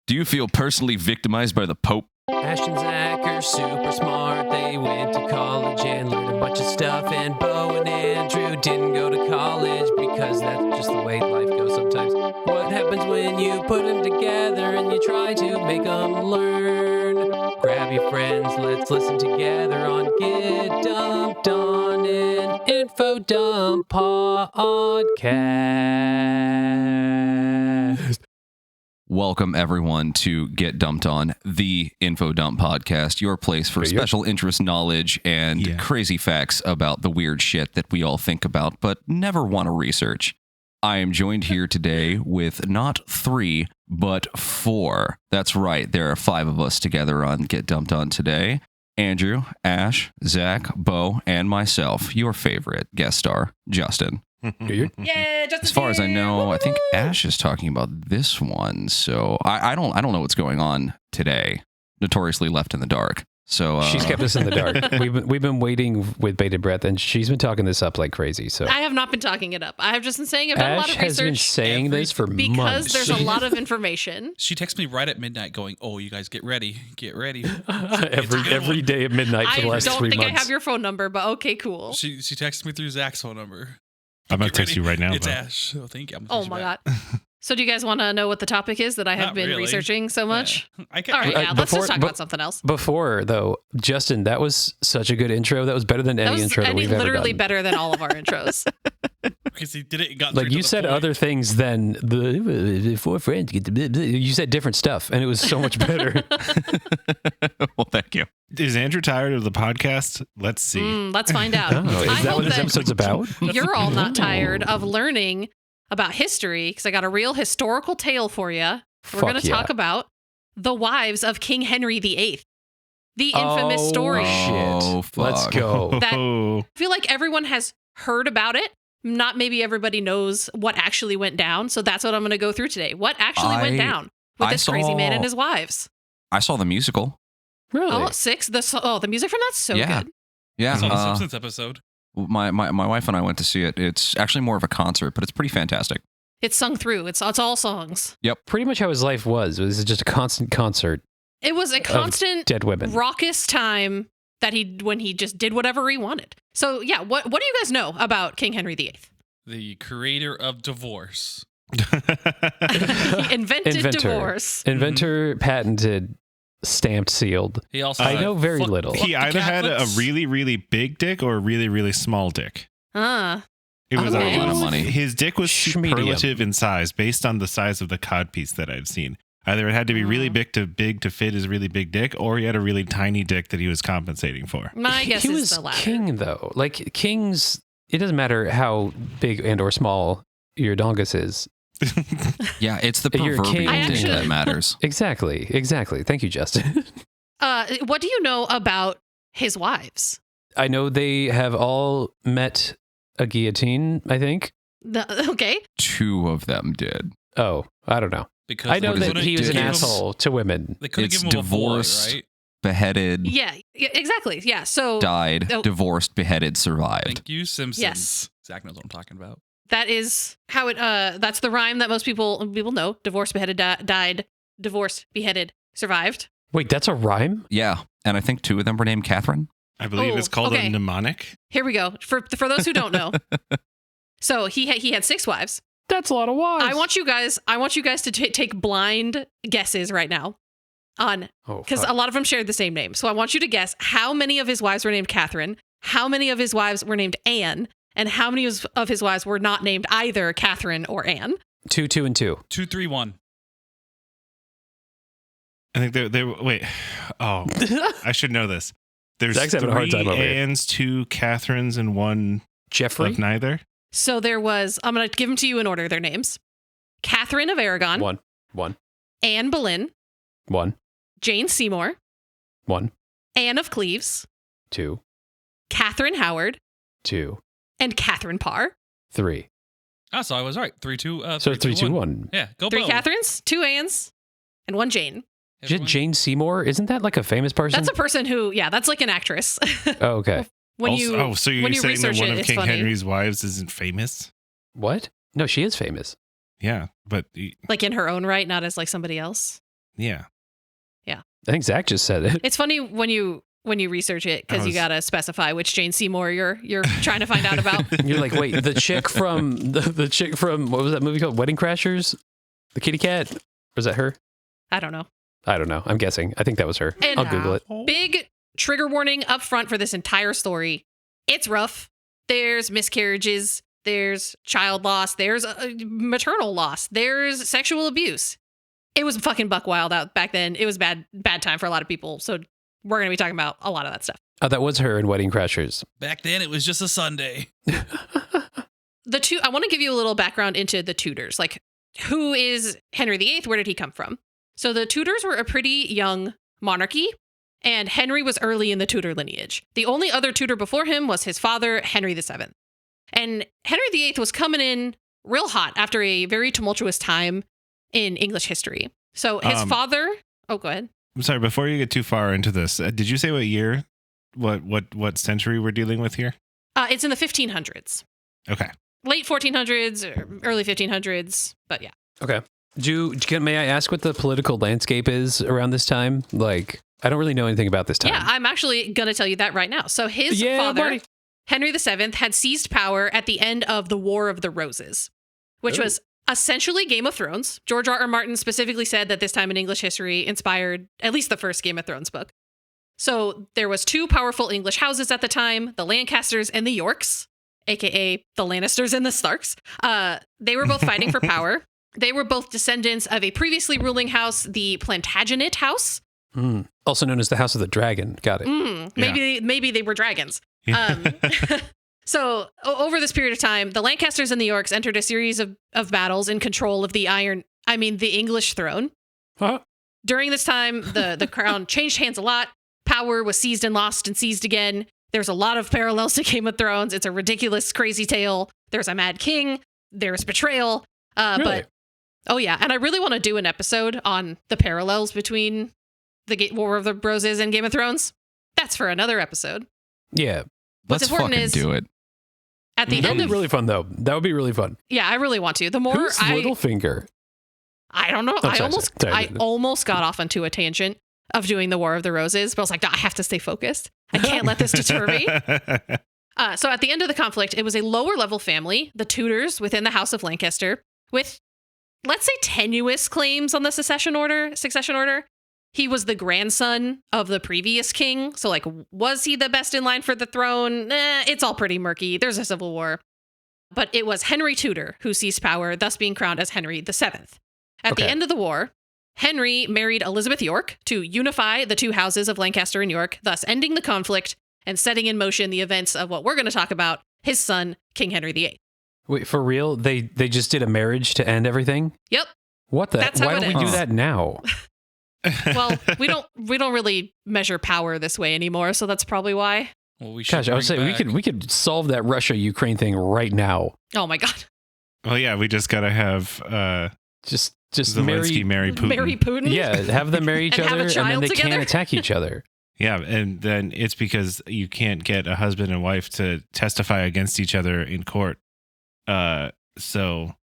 Do you feel personally victimized by the Pope? Ash and Zach are super smart. They went to college and learned a bunch of stuff. And Bo and Andrew didn't go to college because that's just the way life goes sometimes. What happens when you put them together and you try to make them learn? Grab your friends, let's listen together on Get Dumped on an Info Dump podcast. Welcome, everyone, to Get Dumped On, the Info Dump podcast, your place for special interest knowledge and crazy facts about the weird shit that we all think about but never want to research. I am joined here today with not 3, but 4. That's right, there are 5 of us together on Get Dumped On today. Andrew, Ash, Zach, Bo, and myself, your favorite guest star, Justin. Yeah, just as far as I know, I think Ash is talking about this one, so I don't know what's going on today. Notoriously left in the dark. So she's kept us in the dark. We've been waiting with bated breath, and she's been talking this up like crazy. So I have not been talking it up. I have just been saying I've done a lot of research. Ash has been saying this for because months. There's a lot of information. She texts me right at midnight going, "Oh, you guys get ready. every day at midnight for the last 3 months. I don't think I have your phone number, but okay, cool. She texts me through Zach's phone number. I'm going to text you right now. It's Ash. Oh, thank you. Oh, my God. So do you guys want to know what the topic is that I have been researching so much? Yeah. All right, let's just talk about something else. Before, though, Justin, that was such a good intro. That was better than any intro that we've ever done. Literally better than all of our intros. Because he did it and got like you said other things than the 4 friends get the. You said different stuff, and it was so much better. Well, thank you. Is Andrew tired of the podcast? Let's see. Let's find out. Is that what this episode's about? You're all not tired of learning about history, because I got a real historical tale for you. We're going to talk about the wives of King Henry VIII. The infamous story. Shit. Let's go. That I feel like everyone has heard about it. Not maybe everybody knows what actually went down. So that's what I'm going to go through today. What actually went down with this crazy man and his wives? I saw the musical. Really? Oh, 6. The music from that's so good. Yeah. I saw the Simpsons episode. My wife and I went to see it. It's actually more of a concert, but it's pretty fantastic. It's sung through. It's all songs. Yep. Pretty much how his life was. It was just a constant concert. It was a constant dead women. Raucous time that when he just did whatever he wanted. So yeah, what do you guys know about King Henry VIII? The creator of divorce. He invented divorce. Inventor, patented, stamped, sealed. He also I know very little. He either had a really, really big dick or a really, really small dick. Ah. It was Okay. A lot of money. His dick was Schmedium. superlative in size based on the size of the codpiece that I've seen. Either it had to be really big to fit his really big dick, or he had a really tiny dick that he was compensating for. My guess he is was the latter. king, though. Like kings, it doesn't matter how big and or small your dongus is. Yeah, it's the You're a proverbial king. thing that matters. Exactly. Thank you, Justin. What do you know about his wives? I know they have all met a guillotine, I think. Okay. 2 of them did. Oh, I don't know. Because I know they that couldn't he was an give him- asshole to women. They couldn't It's give him a boy, divorced. right? Beheaded, Yeah, exactly. Yeah. So died, Oh. divorced, beheaded, survived. Thank you, Simpsons. Yes. Zach knows what I'm talking about. that is how it. That's the rhyme that most people know. Divorced, beheaded, died. Divorced, beheaded, survived. Wait, that's a rhyme? Yeah, and I think 2 of them were named Catherine. I believe it's called okay. a mnemonic. Here we go. For those who don't know, so he had 6 wives. That's a lot of wives. I want you guys to take blind guesses right now on because a lot of them shared the same name. So I want you to guess how many of his wives were named Catherine, how many of his wives were named Anne, and how many of his wives were not named either Catherine or Anne. 2, 2, and 2. 2, 3, 1. I think they wait. Oh, I should know this. There's Zach's 3 having a hard time over here. Annes, 2 Catherines, and 1 Jeffrey? of neither. So there was. I'm going to give them to you in order. Their names: Catherine of Aragon, 1. Anne Boleyn, 1. Jane Seymour, 1. Anne of Cleves, 2. Catherine Howard, 2. and Catherine Parr. 3. Oh, so I was right. 3, 2. So 3, 2, 1. Yeah, go 3 Bo. Catherines, 2 Annes, and 1 Jane. Everyone- Jane Seymour? Isn't that like a famous person? That's a person who, that's like an actress. Oh, okay. when So you're when you saying that research one it, of it's King funny. Henry's wives isn't famous? What? No, she is famous. Yeah, but Like in her own right, not as like somebody else. Yeah. I think Zach just said it. It's funny when you research it because you gotta specify which Jane Seymour you're trying to find out about. You're like, wait, the chick from what was that movie called? Wedding Crashers? The kitty cat? Was that her? I don't know. I'm guessing. I think that was her. And I'll Google it. Big trigger warning up front for this entire story. It's rough. There's miscarriages. There's child loss. There's maternal loss. There's sexual abuse. It was fucking buck wild out back then. It was bad time for a lot of people. So we're going to be talking about a lot of that stuff. Oh, that was her in Wedding Crashers. Back then, it was just a Sunday. I want to give you a little background into the Tudors. Like, who is Henry VIII? Where did he come from? So the Tudors were a pretty young monarchy, and Henry was early in the Tudor lineage. The only other Tudor before him was his father, Henry VII. And Henry VIII was coming in real hot after a very tumultuous time in English history. So his father... Oh, go ahead. I'm sorry, before you get too far into this, did you say what year, what century we're dealing with here? It's in the 1500s. Okay. Late 1400s, or early 1500s, but yeah. Okay. May I ask what the political landscape is around this time? Like, I don't really know anything about this time. Yeah, I'm actually going to tell you that right now. So his father, Henry VII, had seized power at the end of the War of the Roses, which was essentially Game of Thrones. George R.R. Martin specifically said that this time in English history inspired at least the first Game of Thrones book. So there was two powerful English houses at the time, the Lancasters and the Yorks, aka the Lannisters and the Starks. They were both fighting for power. They were both descendants of a previously ruling house, the Plantagenet House. Also known as the House of the Dragon. Got it. Maybe they were dragons. So over this period of time, the Lancasters and the Yorks entered a series of battles in control of the English throne. Huh? During this time, the crown changed hands a lot. Power was seized and lost and seized again. There's a lot of parallels to Game of Thrones. It's a ridiculous, crazy tale. There's a mad king. There's betrayal. Really? But oh yeah, and I really want to do an episode on the parallels between the War of the Roses and Game of Thrones. That's for another episode. Yeah. What's Let's important fucking is do it. At the That'd end be of really fun, though. That would be really fun. Yeah, I really want to. The more Who's Littlefinger? I don't know. I almost got off onto a tangent of doing the War of the Roses, but I was like, I have to stay focused. I can't let this deter me. So at the end of the conflict, it was a lower level family, the Tudors within the House of Lancaster, with, let's say, tenuous claims on the succession order. He was the grandson of the previous king. So, like, was he the best in line for the throne? It's all pretty murky. There's a civil war. But it was Henry Tudor who seized power, thus being crowned as Henry VII. At the end of the war, Henry married Elizabeth York to unify the two houses of Lancaster and York, thus ending the conflict and setting in motion the events of what we're going to talk about, his son, King Henry VIII. Wait, for real? They just did a marriage to end everything? Yep. What the? That's how Why it don't we do that now? Well, we don't really measure power this way anymore, so that's probably why. Well, we should. Gosh, I would say we could solve that Russia-Ukraine thing right now. Oh my god. Well, yeah, we just gotta have just Zelensky marry Putin. Marry Putin? Yeah, have them marry each And have other, a and child then they together? can't attack each other. Yeah, and then it's because you can't get a husband and wife to testify against each other in court. So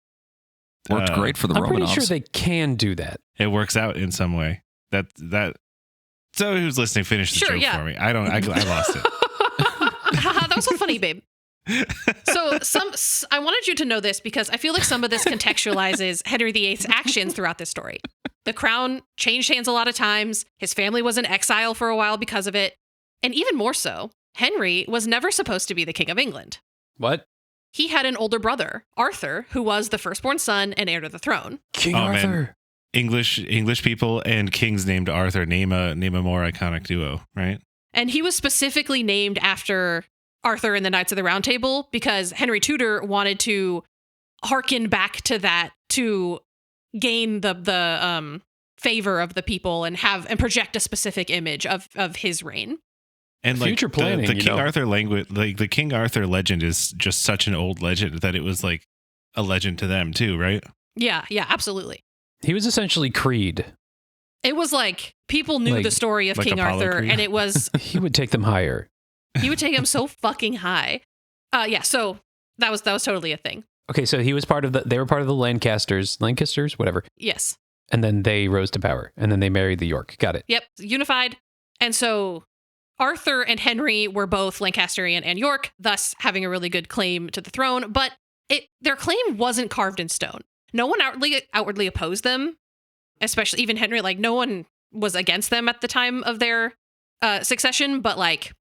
Worked great for the I'm Romanovs. pretty sure they can do that. it works out in some way. That. So who's listening? Finish the joke for me. I lost it. That was so funny, babe. So I wanted you to know this because I feel like some of this contextualizes Henry VIII's actions throughout this story. The crown changed hands a lot of times. His family was in exile for a while because of it. And even more so, Henry was never supposed to be the King of England. What? He had an older brother, Arthur, who was the firstborn son and heir to the throne. King Arthur. Man. English people and kings named Arthur. Name a more iconic duo, right? And he was specifically named after Arthur and the Knights of the Round Table because Henry Tudor wanted to hearken back to that to gain the favor of the people and project a specific image of his reign. And future planning, the King Arthur language, like the King Arthur legend is just such an old legend that it was like a legend to them too, right? Yeah, absolutely. He was essentially Creed. It was like people knew the story of like King Apollo Arthur, Creed? and it was He would take them higher. he would take him so fucking high. So that was totally a thing. Okay, so he was they were part of the Lancasters, whatever. Yes. and then they rose to power, and then they married the York. Got it. Yep, unified. And so Arthur and Henry were both Lancasterian and York, thus having a really good claim to the throne, but their claim wasn't carved in stone. No one outwardly opposed them, especially even Henry. Like, no one was against them at the time of their succession, but like,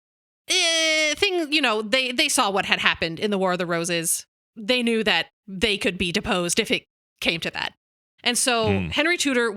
they saw what had happened in the War of the Roses. They knew that they could be deposed if it came to that. And so Henry Tudor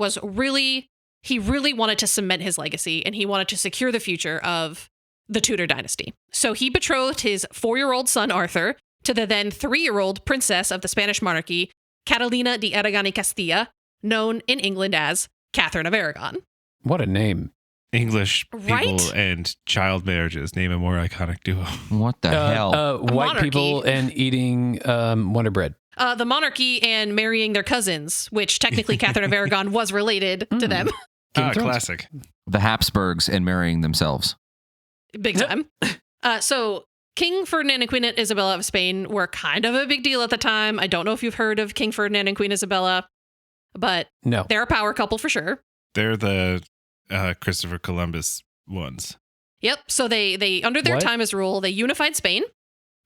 he really wanted to cement his legacy, and he wanted to secure the future of the Tudor dynasty. So he betrothed his 4-year-old son, Arthur, to the then 3-year-old princess of the Spanish monarchy, Catalina de Aragon y Castilla, known in England as Catherine of Aragon. What a name. English people Right? and child marriages. Name a more iconic duo. What the hell? White monarchy. people and eating Wonder Bread. The monarchy and marrying their cousins, which technically Catherine of Aragon was related to them. Classic. The Habsburgs and marrying themselves. Big time. So King Ferdinand and Queen Isabella of Spain were kind of a big deal at the time. I don't know if you've heard of King Ferdinand and Queen Isabella, but No. they're a power couple for sure. They're the Christopher Columbus ones. Yep. So they under their What? time as rule, they unified Spain.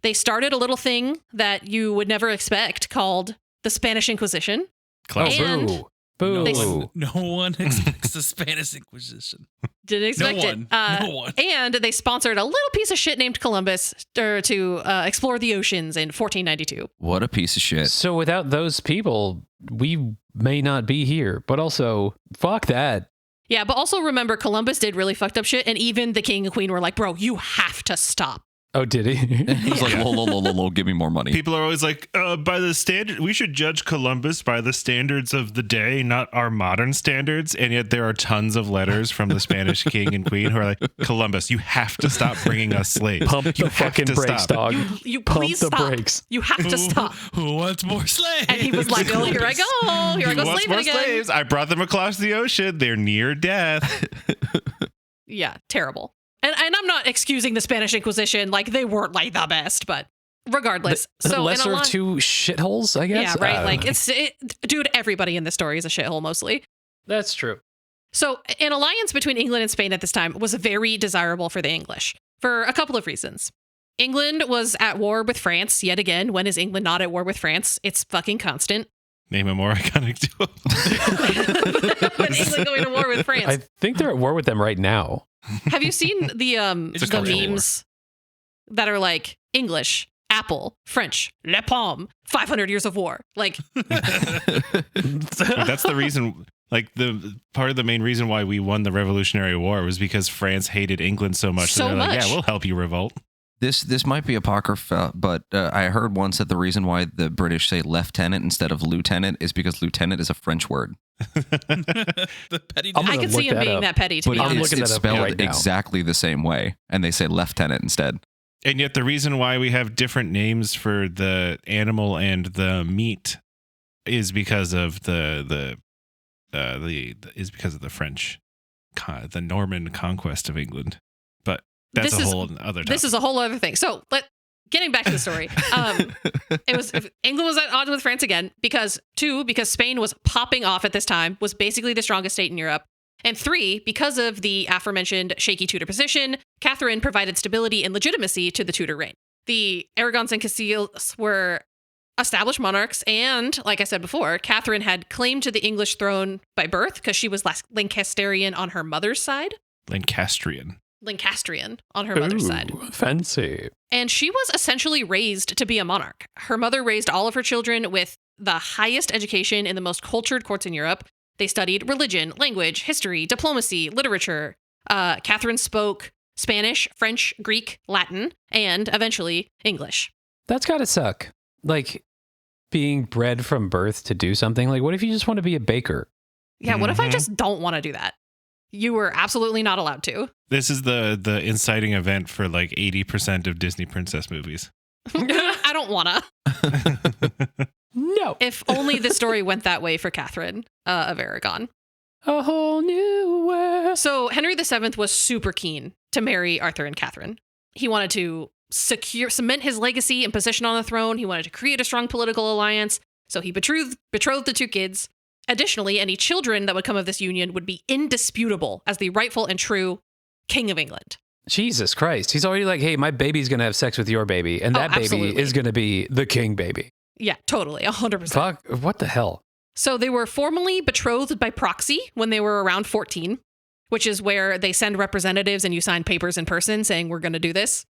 They started a little thing that you would never expect called the Spanish Inquisition. Classic. And- Boo. Boo. They- No one expects the Spanish Inquisition. Didn't expect No one. it. No one. And they sponsored a little piece of shit named Columbus to explore the oceans in 1492. What a piece of shit. So without those people, we may not be here. But also, fuck that. Yeah, but also remember, Columbus did really fucked up shit, and even the king and queen were like, bro, you have to stop. Oh, did he? He's like, lol, give me more money. People are always like, by the standard, we should judge Columbus by the standards of the day, not our modern standards. And yet there are tons of letters from the Spanish king and queen who are like, Columbus, you have to stop bringing us slaves. Pump You the have fucking to brakes, stop. dog. You Pump please the stop. brakes. You have to stop. Who wants more slaves? And he was like, oh, here I go. Here I He go wants slaving more again. slaves. I brought them across the ocean. They're near death. Yeah, terrible. And I'm not excusing the Spanish Inquisition. Like, they weren't like the best, but regardless. The So lesser in a of lot, two shitholes, I guess. yeah, right. Like dude, everybody in this story is a shithole mostly. That's true. So an alliance between England and Spain at this time was very desirable for the English for a couple of reasons. England was at war with France yet again. When is England not at war with France? It's fucking constant. Name a more iconic duo. When England going to war with France. I think they're at war with them right now. Have you seen the It's a the cultural memes that are like English, Apple, French, Le Pomme, 500 years of war? Like, That's the reason. Like the part of the main reason why we won the Revolutionary War was because France hated England so much. So that they're like, much. yeah, we'll help you revolt. This might be apocrypha, but I heard once that the reason why the British say lieutenant instead of lieutenant is because lieutenant is a French word. The petty. I'm I gonna could look see him that being up. that petty, to But be I'm honest. looking it's that up spelled right now. exactly the same way, and they say lieutenant instead. And yet the reason why we have different names for the animal and the meat is because of the French, the Norman conquest of England. But that's This a is- whole other topic. This is a whole other thing. So, getting back to the story, England was at odds with France again because Spain was popping off at this time, was basically the strongest state in Europe, and 3, because of the aforementioned shaky Tudor position, Catherine provided stability and legitimacy to the Tudor reign. The Aragons and Castilles were established monarchs, and like I said before, Catherine had claim to the English throne by birth because she was Lancasterian on her mother's side. Lancastrian. Lancastrian on her mother's side. Fancy. And she was essentially raised to be a monarch. Her mother raised all of her children with the highest education in the most cultured courts in Europe. They studied religion, language, history, diplomacy, literature. Catherine spoke Spanish, French, Greek, Latin, and eventually English. That's gotta suck. Like being bred from birth to do something. Like, what if you just want to be a baker? Yeah, what if I Mhm. just don't want to do that? You were absolutely not allowed to. This is the inciting event for like 80% of Disney princess movies. I don't want to. No. If only the story went that way for Catherine of Aragon. A whole new world. So Henry VII was super keen to marry Arthur and Catherine. He wanted to cement his legacy and position on the throne. He wanted to create a strong political alliance. So he betrothed the two kids. Additionally, any children that would come of this union would be indisputable as the rightful and true King of England. Jesus Christ. He's already like, hey, my baby's going to have sex with your baby. And that baby is going to be the king baby. Yeah, totally. 100%. Fuck. What the hell? So they were formally betrothed by proxy when they were around 14, which is where they send representatives and you sign papers in person saying, we're going to do this.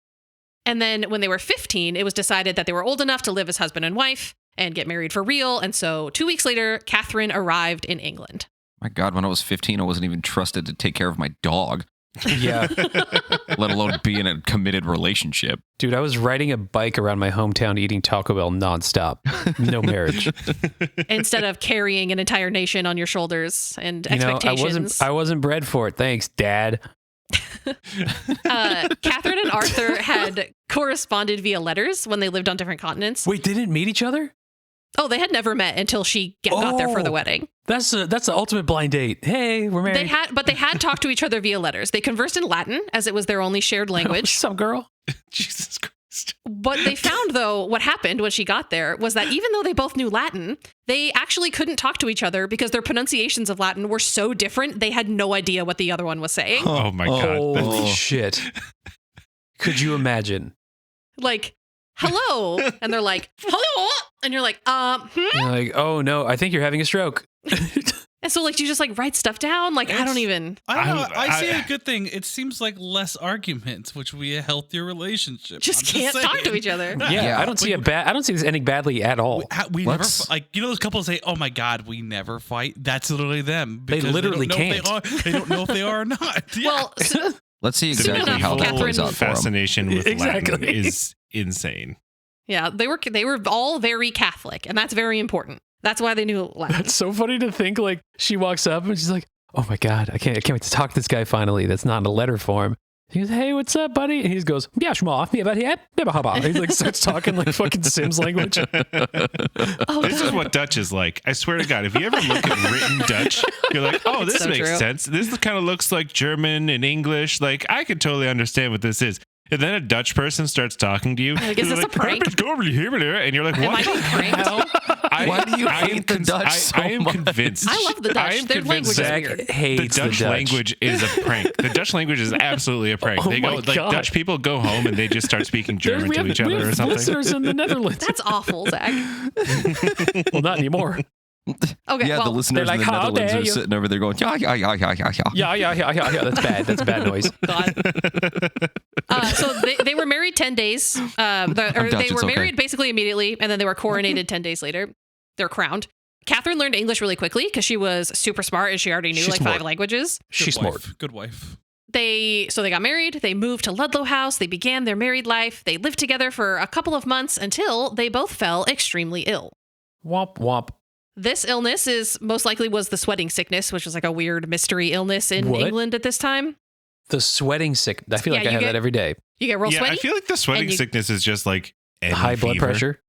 And then when they were 15, it was decided that they were old enough to live as husband and wife and get married for real. And so 2 weeks later, Catherine arrived in England. My God, when I was 15, I wasn't even trusted to take care of my dog. Yeah. Let alone be in a committed relationship. Dude, I was riding a bike around my hometown eating Taco Bell nonstop. No marriage. Instead of carrying an entire nation on your shoulders and expectations. I wasn't bred for it. Thanks, Dad. Catherine and Arthur had corresponded via letters when they lived on different continents. Wait, they didn't meet each other? Oh, they had never met until she got there for the wedding. That's the ultimate blind date. Hey, we're married. They had talked to each other via letters. They conversed in Latin as it was their only shared language. What's up, girl? Jesus Christ. But they found, though, what happened when she got there was that even though they both knew Latin, they actually couldn't talk to each other because their pronunciations of Latin were so different, they had no idea what the other one was saying. Oh my God. Holy shit. Could you imagine? Like, hello. And they're like, hello. And you're like, You're like, oh no, I think you're having a stroke. And so, like, do you just like write stuff down? Like, I don't even. I don't know. I see a good thing. It seems like less arguments, which would be a healthier relationship. Just can't talk to each other. Yeah, I don't see this ending badly at all. We never like those couples say, "Oh my God, we never fight." That's literally them. They literally can't. They don't know if they are or not. Yeah. Well, let's see exactly how that plays out for them. Fascination with Latin is insane. Yeah, they were all very Catholic, and that's very important. That's why they knew Latin. That's so funny to think. Like, she walks up and she's like, "Oh my God, I can't wait to talk to this guy finally. That's not in a letter form." He goes, "Hey, what's up, buddy?" And he goes, "Yeah, schma, me about here, never haba." He like starts talking like fucking Sims language. This is what Dutch is like. I swear to God, if you ever look at written Dutch, you're like, "Oh, this makes sense. This kind of looks like German and English. Like, I could totally understand what this is." And then a Dutch person starts talking to you. Like, is this a prank? And you're like, what? Am I being pranked? Why do you hate the Dutch so I am convinced. I love the Dutch. I am Their convinced language is Zach weird. the Dutch language is a prank. The Dutch language is absolutely a prank. Oh They go my like God. Dutch people go home and they just start speaking German to each other or something. Listeners in the Netherlands. That's awful, Zach. Well, not anymore. Okay, Yeah, well, the listeners like, in the "How Netherlands dare are you?" sitting over there going, yeah. Yeah. That's bad. That's bad noise. so they were married 10 days. They were married basically immediately, and then they were coronated 10 days later. They're crowned. Catherine learned English really quickly because she was super smart and she already knew She's 5 languages. She's smart. Good wife. They got married. They moved to Ludlow House. They began their married life. They lived together for a couple of months until they both fell extremely ill. Womp womp. This illness was the sweating sickness, which was like a weird mystery illness in What? England at this time. The sweating sick. I feel like I have that every day. You get real sweaty. I feel like the sweating sickness is just like any High blood fever. pressure.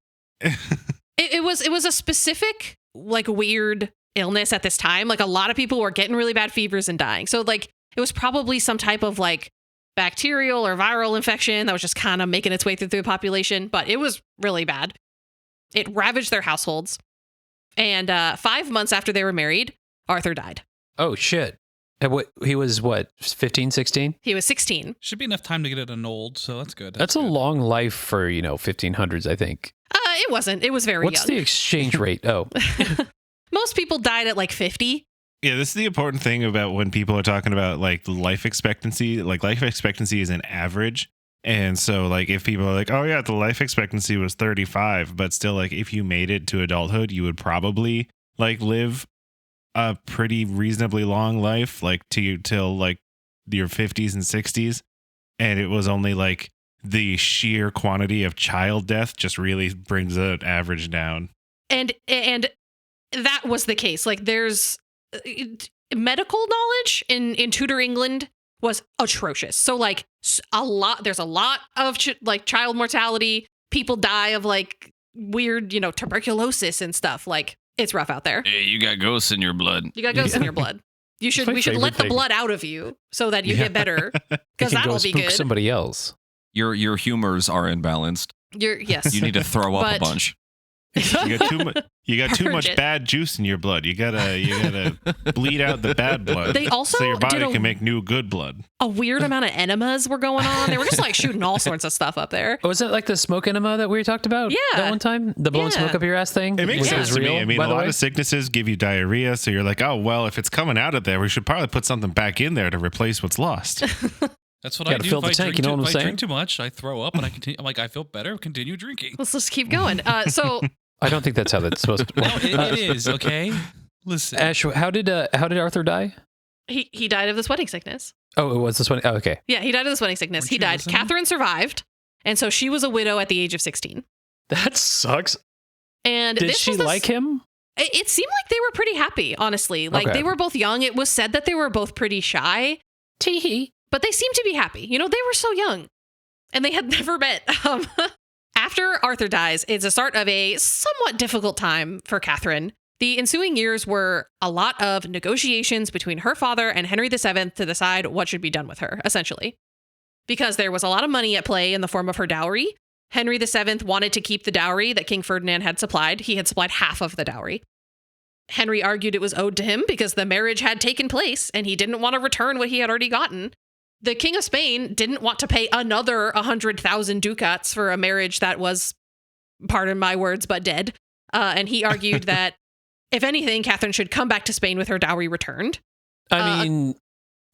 It was a specific like weird illness at this time. Like a lot of people were getting really bad fevers and dying. So like it was probably some type of like bacterial or viral infection that was just kind of making its way through the population, but it was really bad. It ravaged their households. And 5 months after they were married, Arthur died. Oh, shit. He was what, 15, 16? He was 16. Should be enough time to get it annulled, so that's good. That's a long life for, 1500s, I think. It wasn't. It was very What's young. the exchange rate? Oh. Most people died at like 50. Yeah, this is the important thing about when people are talking about like life expectancy. Like life expectancy is an average. And so like if people are like, oh yeah, the life expectancy was 35, but still like if you made it to adulthood, you would probably like live a pretty reasonably long life, like till like your 50s and 60s. And it was only like the sheer quantity of child death just really brings the average down. And that was the case. Like there's medical knowledge in Tudor England was atrocious. So like there's a lot of child mortality. People die of like weird, tuberculosis and stuff. Like it's rough out there. Hey, you got ghosts in your blood. You got ghosts in your blood. We should let the blood out of you so that you get better, because that'll be good. Somebody else. Your humors are imbalanced. Yes. You need to throw up a bunch. You got too much bad juice in your blood. You gotta bleed out the bad blood. They also so your body can make new good blood. A weird amount of enemas were going on. They were just like shooting all sorts of stuff up there. Was it like the smoke enema that we talked about? Yeah. That one time, the blowing smoke up your ass thing. It makes sense to me. I mean, a lot of sicknesses give you diarrhea, so you're like, oh well, if it's coming out of there, we should probably put something back in there to replace what's lost. That's what I do. Fill the tank, you know what I'm saying? If I drink too much, I throw up and I continue. I'm like, I feel better. Continue drinking. Let's just keep going. So I don't think that's how that's supposed to work. No, it is. Okay, listen. Ash, how did Arthur die? he died of the sweating sickness. Oh, it was the sweating. Oh, okay. Yeah, he died of the sweating sickness. Weren't He you died. listening? Catherine survived, and so she was a widow at the age of 16. That sucks. And Did this she was the like him? It seemed like they were pretty happy, honestly. Like Okay. they were both young. It was said that they were both pretty shy. Tee-hee. But they seemed to be happy. You know, they were so young. And they had never met. After Arthur dies, it's the start of a somewhat difficult time for Catherine. The ensuing years were a lot of negotiations between her father and Henry VII to decide what should be done with her, essentially. Because there was a lot of money at play in the form of her dowry. Henry VII wanted to keep the dowry that King Ferdinand had supplied. He had supplied half of the dowry. Henry argued it was owed to him because the marriage had taken place and he didn't want to return what he had already gotten. The King of Spain didn't want to pay another 100,000 ducats for a marriage that was, pardon my words, but dead. And he argued that, if anything, Catherine should come back to Spain with her dowry returned. I mean,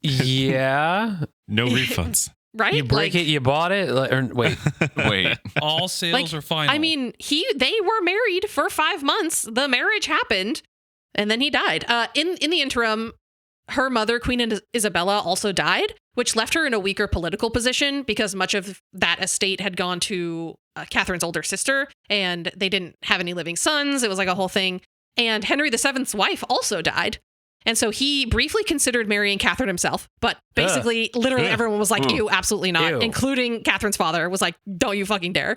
yeah. No refunds. Right? You break it, you bought it. Wait. All sales are final. I mean, they were married for 5 months. The marriage happened, and then he died. In the interim, her mother, Queen Isabella, also died, which left her in a weaker political position because much of that estate had gone to Catherine's older sister, and they didn't have any living sons. It was like a whole thing. And Henry VII's wife also died. And so he briefly considered marrying Catherine himself, but basically, literally everyone was like, ew, absolutely not, including Catherine's father was like, don't you fucking dare.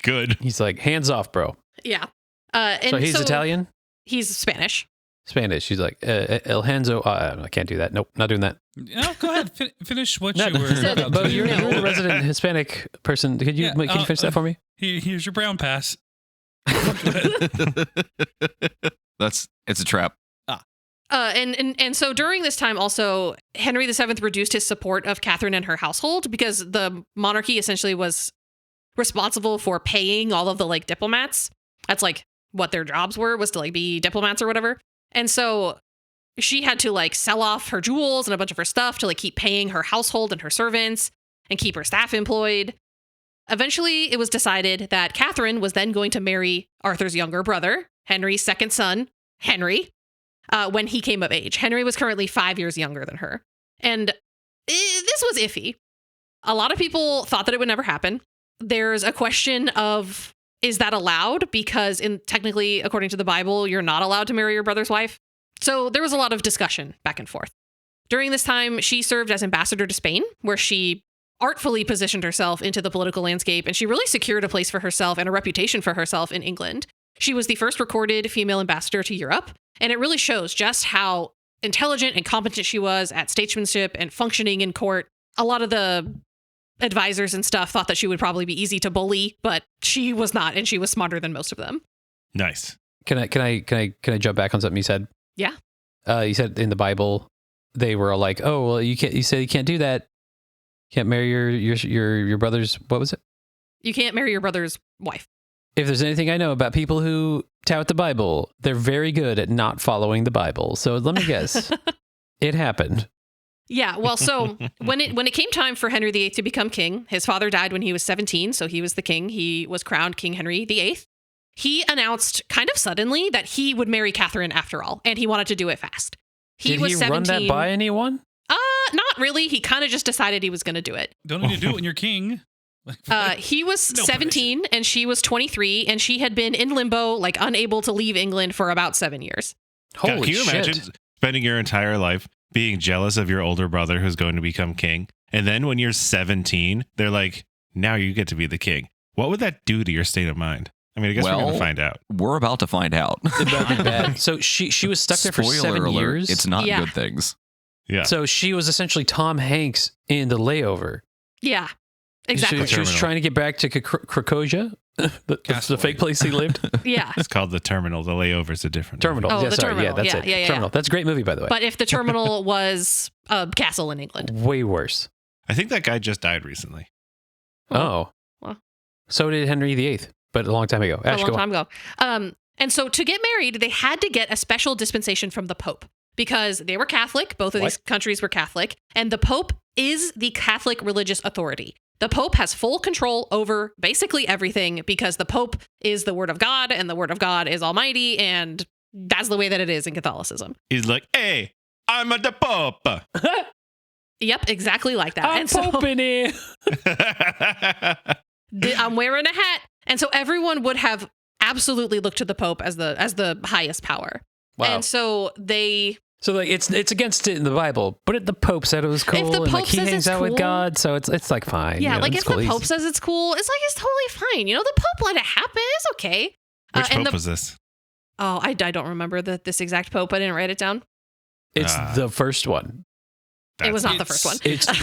Good. He's like, hands off, bro. Yeah. So he's Italian? He's Spanish. She's like, El Hanzo. I can't do that. Nope, not doing that. No, go ahead. Finish what No, you were about but to you're do. the resident Hispanic person. Can you finish that for me? Here's your brown pass. It's a trap. And so during this time also, Henry VII reduced his support of Catherine and her household because the monarchy essentially was responsible for paying all of the like diplomats. That's like what their jobs were, was to like be diplomats or whatever. And so she had to like sell off her jewels and a bunch of her stuff to like keep paying her household and her servants and keep her staff employed. Eventually, it was decided that Catherine was then going to marry Arthur's younger brother, Henry's second son, Henry, when he came of age. Henry was currently 5 years younger than her. And this was iffy. A lot of people thought that it would never happen. There's a question of, is that allowed? Because technically, according to the Bible, you're not allowed to marry your brother's wife. So there was a lot of discussion back and forth. During this time, she served as ambassador to Spain, where she artfully positioned herself into the political landscape, and she really secured a place for herself and a reputation for herself in England. She was the first recorded female ambassador to Europe, and it really shows just how intelligent and competent she was at statesmanship and functioning in court. A lot of the advisors and stuff thought that she would probably be easy to bully, but she was not, and she was smarter than most of them. Nice. Can I jump back on something you said? Yeah. You said in the Bible they were all like, "Oh, well, you said you can't do that. You can't marry your brother's, what was it? You can't marry your brother's wife." If there's anything I know about people who tout the Bible, they're very good at not following the Bible. So let me guess. It happened. Yeah, well, so when it came time for Henry VIII to become king, his father died when he was 17, so he was the king. He was crowned King Henry VIII. He announced kind of suddenly that he would marry Catherine after all, and he wanted to do it fast. Did he run that by anyone? Not really. He kind of just decided he was going to do it. Don't need to do it when you're king. He was 17 and she was 23, and she had been in limbo, like unable to leave England for about 7 years. Holy God, can you imagine spending your entire life being jealous of your older brother who's going to become king? And then when you're 17, they're like, now you get to be the king. What would that do to your state of mind? I mean, I guess we're going to find out. We're about to find out. So she was stuck there for Spoiler 7 alert, years. It's not good things. Yeah. So she was essentially Tom Hanks in The Layover. Yeah, exactly. She was trying to get back to Krakosia, the fake place he lived? Yeah. It's called The Terminal. The Layover's a different Terminal. Oh, yeah, the sorry. Terminal. Yeah, that's Yeah, it. yeah, Terminal. That's a great movie, by the way. But if the terminal was a castle in England. Way worse. I think that guy just died recently. Oh. Well. So did Henry VIII, but a long time ago. Ash, A long time ago. And so to get married, they had to get a special dispensation from the Pope because they were Catholic. Both of these countries were Catholic. And the Pope is the Catholic religious authority. The Pope has full control over basically everything because the Pope is the Word of God and the Word of God is almighty. And that's the way that it is in Catholicism. He's like, hey, I'm the Pope. Yep, exactly like that. I'm poping here. I'm wearing a hat. And so everyone would have absolutely looked to the Pope as the highest power. Wow. And so they... So like it's against it in the Bible, but the Pope said it was cool, If the and Pope like he says hangs it's out with cool- God, so it's like fine. Yeah, you know, like it's if cool. the Pope says it's cool, it's like it's totally fine. You know, the Pope let it happen. It's okay. Which And Pope was this? Oh, I don't remember this exact Pope. I didn't write it down. It's the first one. It was not the first one. It's the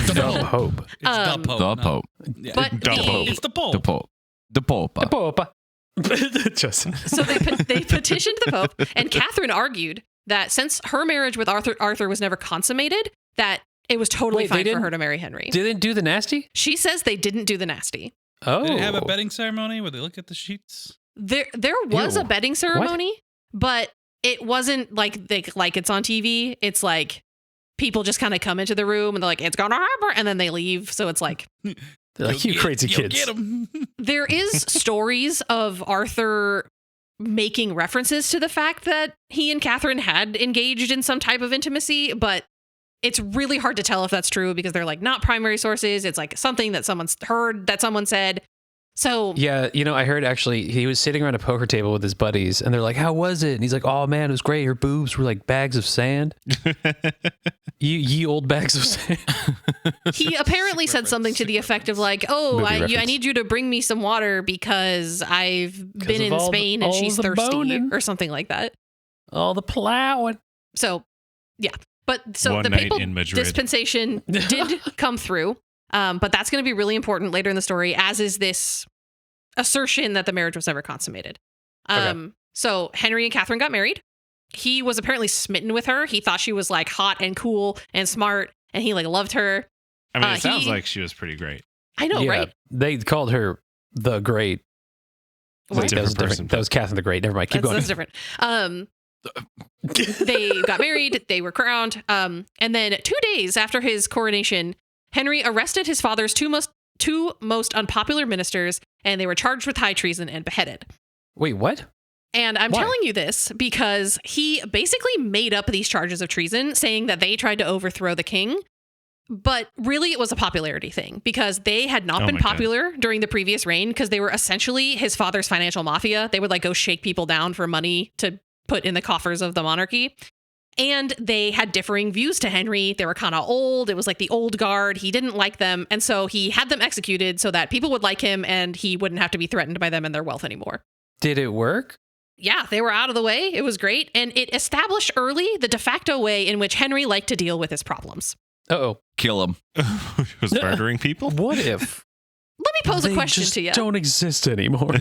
Pope. It's the Pope. The no. Pope. Yeah. But The Pope. It's the Pope. The Pope. The Pope. The Pope. Just So they petitioned the Pope, and Catherine argued that since her marriage with Arthur was never consummated, that it was totally Wait, they fine for didn't- her to marry Henry. didn't do the nasty. She says they didn't do the nasty. Oh, Did they have a betting ceremony where they look at the sheets? There was Ew. a betting ceremony, but it wasn't like it's on TV. It's like people just kind of come into the room and they're like, it's gonna happen, and then they leave. So it's like They're like, you crazy You'll kids. get 'em. there is stories of Arthur making references to the fact that he and Catherine had engaged in some type of intimacy, but it's really hard to tell if that's true because they're like not primary sources. It's like something that someone's heard that someone said. So Yeah, I heard actually he was sitting around a poker table with his buddies, and they're like, "How was it?" And he's like, "Oh man, it was great. Her boobs were like bags of sand. ye old bags of sand." he apparently said something to the effect of like, "Oh, Movie I reference. need you to bring me some water because I've been of in all the- Spain and all she's the thirsty," boning. or something like that. All the plowing. So, yeah. But so One the night papal in Madrid. dispensation did come through. But that's going to be really important later in the story, as is this assertion that the marriage was never consummated. Okay. So Henry and Catherine got married. He was apparently smitten with her. He thought she was like hot and cool and smart, and he like loved her. I mean, it sounds he- like she was pretty great. I know, yeah, right? they called her the Great. What? Wait, that was different. That was Catherine the Great. Never mind. Keep That's going. different. They got married. They were crowned. And then 2 days after his coronation, Henry arrested his father's two most unpopular ministers, and they were charged with high treason and beheaded. Wait, what? And I'm Why? telling you this because he basically made up these charges of treason, saying that they tried to overthrow the king. But really, it was a popularity thing because they had not Oh been my God. popular during the previous reign because they were essentially his father's financial mafia. They would like go shake people down for money to put in the coffers of the monarchy. And they had differing views to Henry. They were kind of old. It was like the old guard. He didn't like them. And so he had them executed so that people would like him and he wouldn't have to be threatened by them and their wealth anymore. Did it work? Yeah, they were out of the way. It was great. And it established early the de facto way in which Henry liked to deal with his problems. Uh-oh. Kill him. Was murdering people? What if Let me pose a they question just to you. don't exist anymore?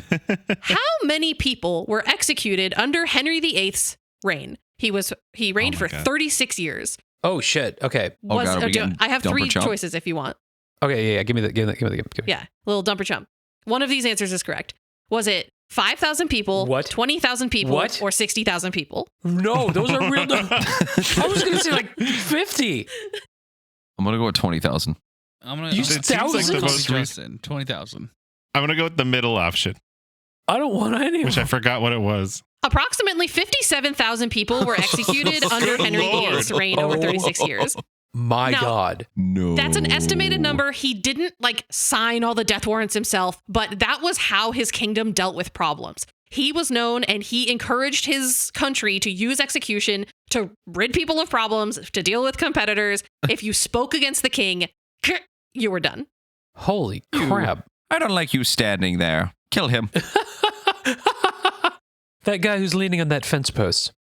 How many people were executed under Henry VIII's reign? He reigned Oh for my God. 36 years. Oh shit. Okay. Oh, God, are we getting I have dumper three chump? choices if you want. Okay. Yeah. Give me the. Yeah, little dumper chump. One of these answers is correct. Was it 5,000 people, What? 20,000 people, What? or 60,000 people? No, those are real. I was gonna say like 50. I'm gonna go with 20,000. I'm gonna. You I'm said gonna thousands? copy most Justin. 20,000. I'm going to go with the middle option, I don't want any. which I forgot what it was. Approximately 57,000 people were executed under Good Henry Lord. VIII's reign over 36 years. My Now- God. No. That's an estimated number. He didn't like sign all the death warrants himself, but that was how his kingdom dealt with problems. He was known and he encouraged his country to use execution to rid people of problems, to deal with competitors. If you spoke against the king, you were done. Holy crap. I don't like you standing there. Kill him. That guy who's leaning on that fence post.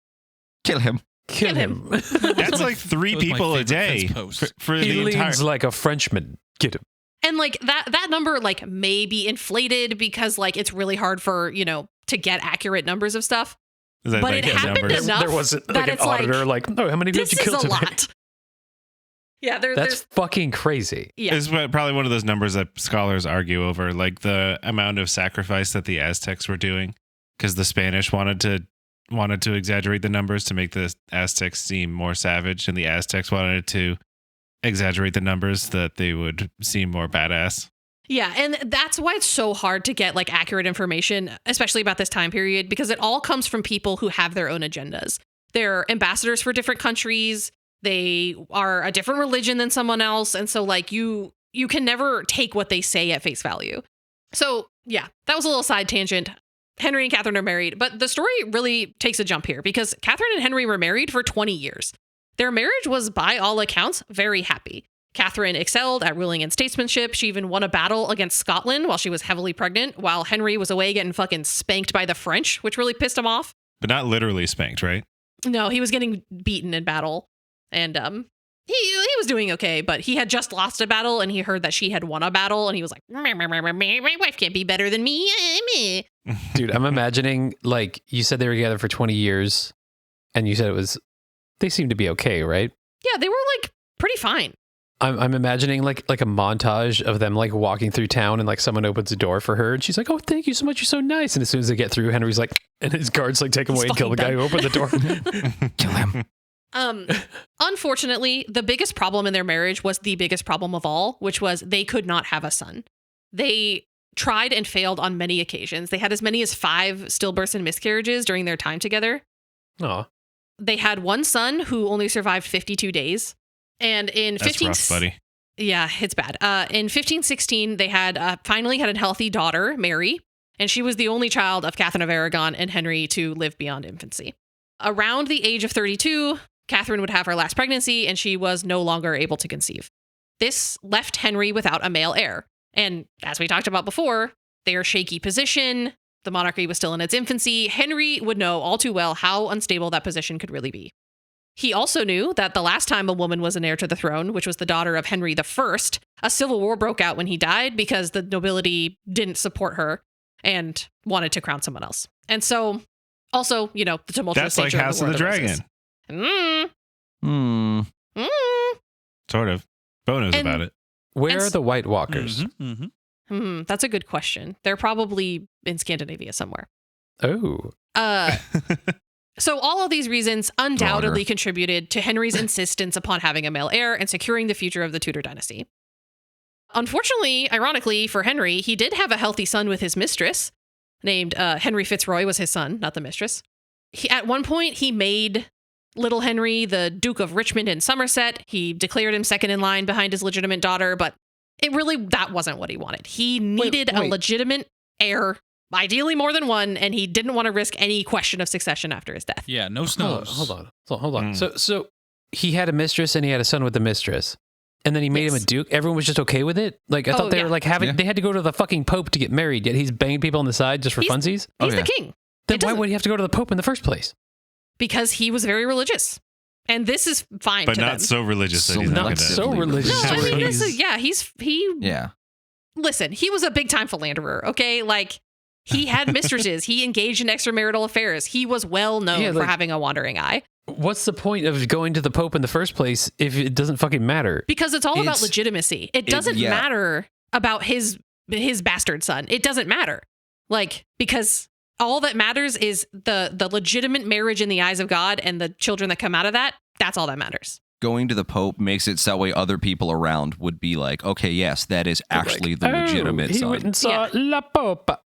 Kill him. Kill him. him. That's like 3 That was my people a favorite day fence post. for He the entire. leans like a Frenchman. Get him. And like that number like may be inflated because like it's really hard for, to get accurate numbers of stuff. But like it happened enough. There wasn't like an auditor like, oh, how many did you kill today? This is a lot. Yeah, that's fucking crazy. Yeah. It's probably one of those numbers that scholars argue over, like the amount of sacrifice that the Aztecs were doing, because the Spanish wanted to exaggerate the numbers to make the Aztecs seem more savage, and the Aztecs wanted to exaggerate the numbers that they would seem more badass. Yeah, and that's why it's so hard to get like accurate information, especially about this time period, because it all comes from people who have their own agendas. They're ambassadors for different countries. They are a different religion than someone else. And so like you can never take what they say at face value. So yeah, that was a little side tangent. Henry and Catherine are married, but the story really takes a jump here because Catherine and Henry were married for 20 years. Their marriage was, by all accounts, very happy. Catherine excelled at ruling and statesmanship. She even won a battle against Scotland while she was heavily pregnant, while Henry was away getting fucking spanked by the French, which really pissed him off. But not literally spanked, right? No, he was getting beaten in battle. And he was doing okay, but he had just lost a battle and he heard that she had won a battle and he was like, my wife can't be better than me. Dude, I'm imagining, like, you said they were together for 20 years and you said they seemed to be okay, right? Yeah, they were like pretty fine. I'm imagining like a montage of them like walking through town and like someone opens a door for her and she's like, oh, thank you so much. You're so nice. And as soon as they get through, Henry's like, and his guards like take him away and kill the guy who opened the door. Kill him. Unfortunately, the biggest problem in their marriage was the biggest problem of all, which was they could not have a son. They tried and failed on many occasions. They had as many as 5 stillbirths and miscarriages during their time together. Oh. They had one son who only survived 52 days. And in That's rough, buddy. Yeah, it's bad. In 1516, they had finally had a healthy daughter, Mary, and she was the only child of Catherine of Aragon and Henry to live beyond infancy. Around the age of 32, Catherine would have her last pregnancy, and she was no longer able to conceive. This left Henry without a male heir. And as we talked about before, their shaky position, the monarchy was still in its infancy. Henry would know all too well how unstable that position could really be. He also knew that the last time a woman was an heir to the throne, which was the daughter of Henry I, a civil war broke out when he died because the nobility didn't support her and wanted to crown someone else. And so, also, the tumultuous nature of the War of the Dragon. Sort of. Bo knows about it. Where are the White Walkers? That's a good question. They're probably in Scandinavia somewhere. Oh. So all of these reasons undoubtedly contributed to Henry's insistence upon having a male heir and securing the future of the Tudor dynasty. Unfortunately, ironically for Henry, he did have a healthy son with his mistress, named Henry Fitzroy was his son, not the mistress. At one point, he made little Henry the Duke of Richmond and Somerset. He declared him second in line behind his legitimate daughter, but that wasn't what he wanted. He needed a legitimate heir, ideally more than one, and he didn't want to risk any question of succession after his death. Yeah, no snows. Hold on. So he had a mistress and he had a son with the mistress. And then he made him a duke. Everyone was just okay with it. Like I thought they were like they had to go to the fucking Pope to get married. Yet he's banging people on the side just for funsies. He's the king. Then why would he have to go to the Pope in the first place? Because he was very religious, and this is fine. But to not them. So religious that he's not going to. So religious. No, I mean Yeah. Listen, he was a big time philanderer. Okay, like he had mistresses. He engaged in extramarital affairs. He was well known for having a wandering eye. What's the point of going to the Pope in the first place if it doesn't fucking matter? Because it's all about legitimacy. It doesn't matter about his bastard son. It doesn't matter. Like, because all that matters is the legitimate marriage in the eyes of God and the children that come out of that. That's all that matters. Going to the Pope makes it so that way other people around would be like, okay, yes, that is actually the legitimate son. He went and saw La Popa.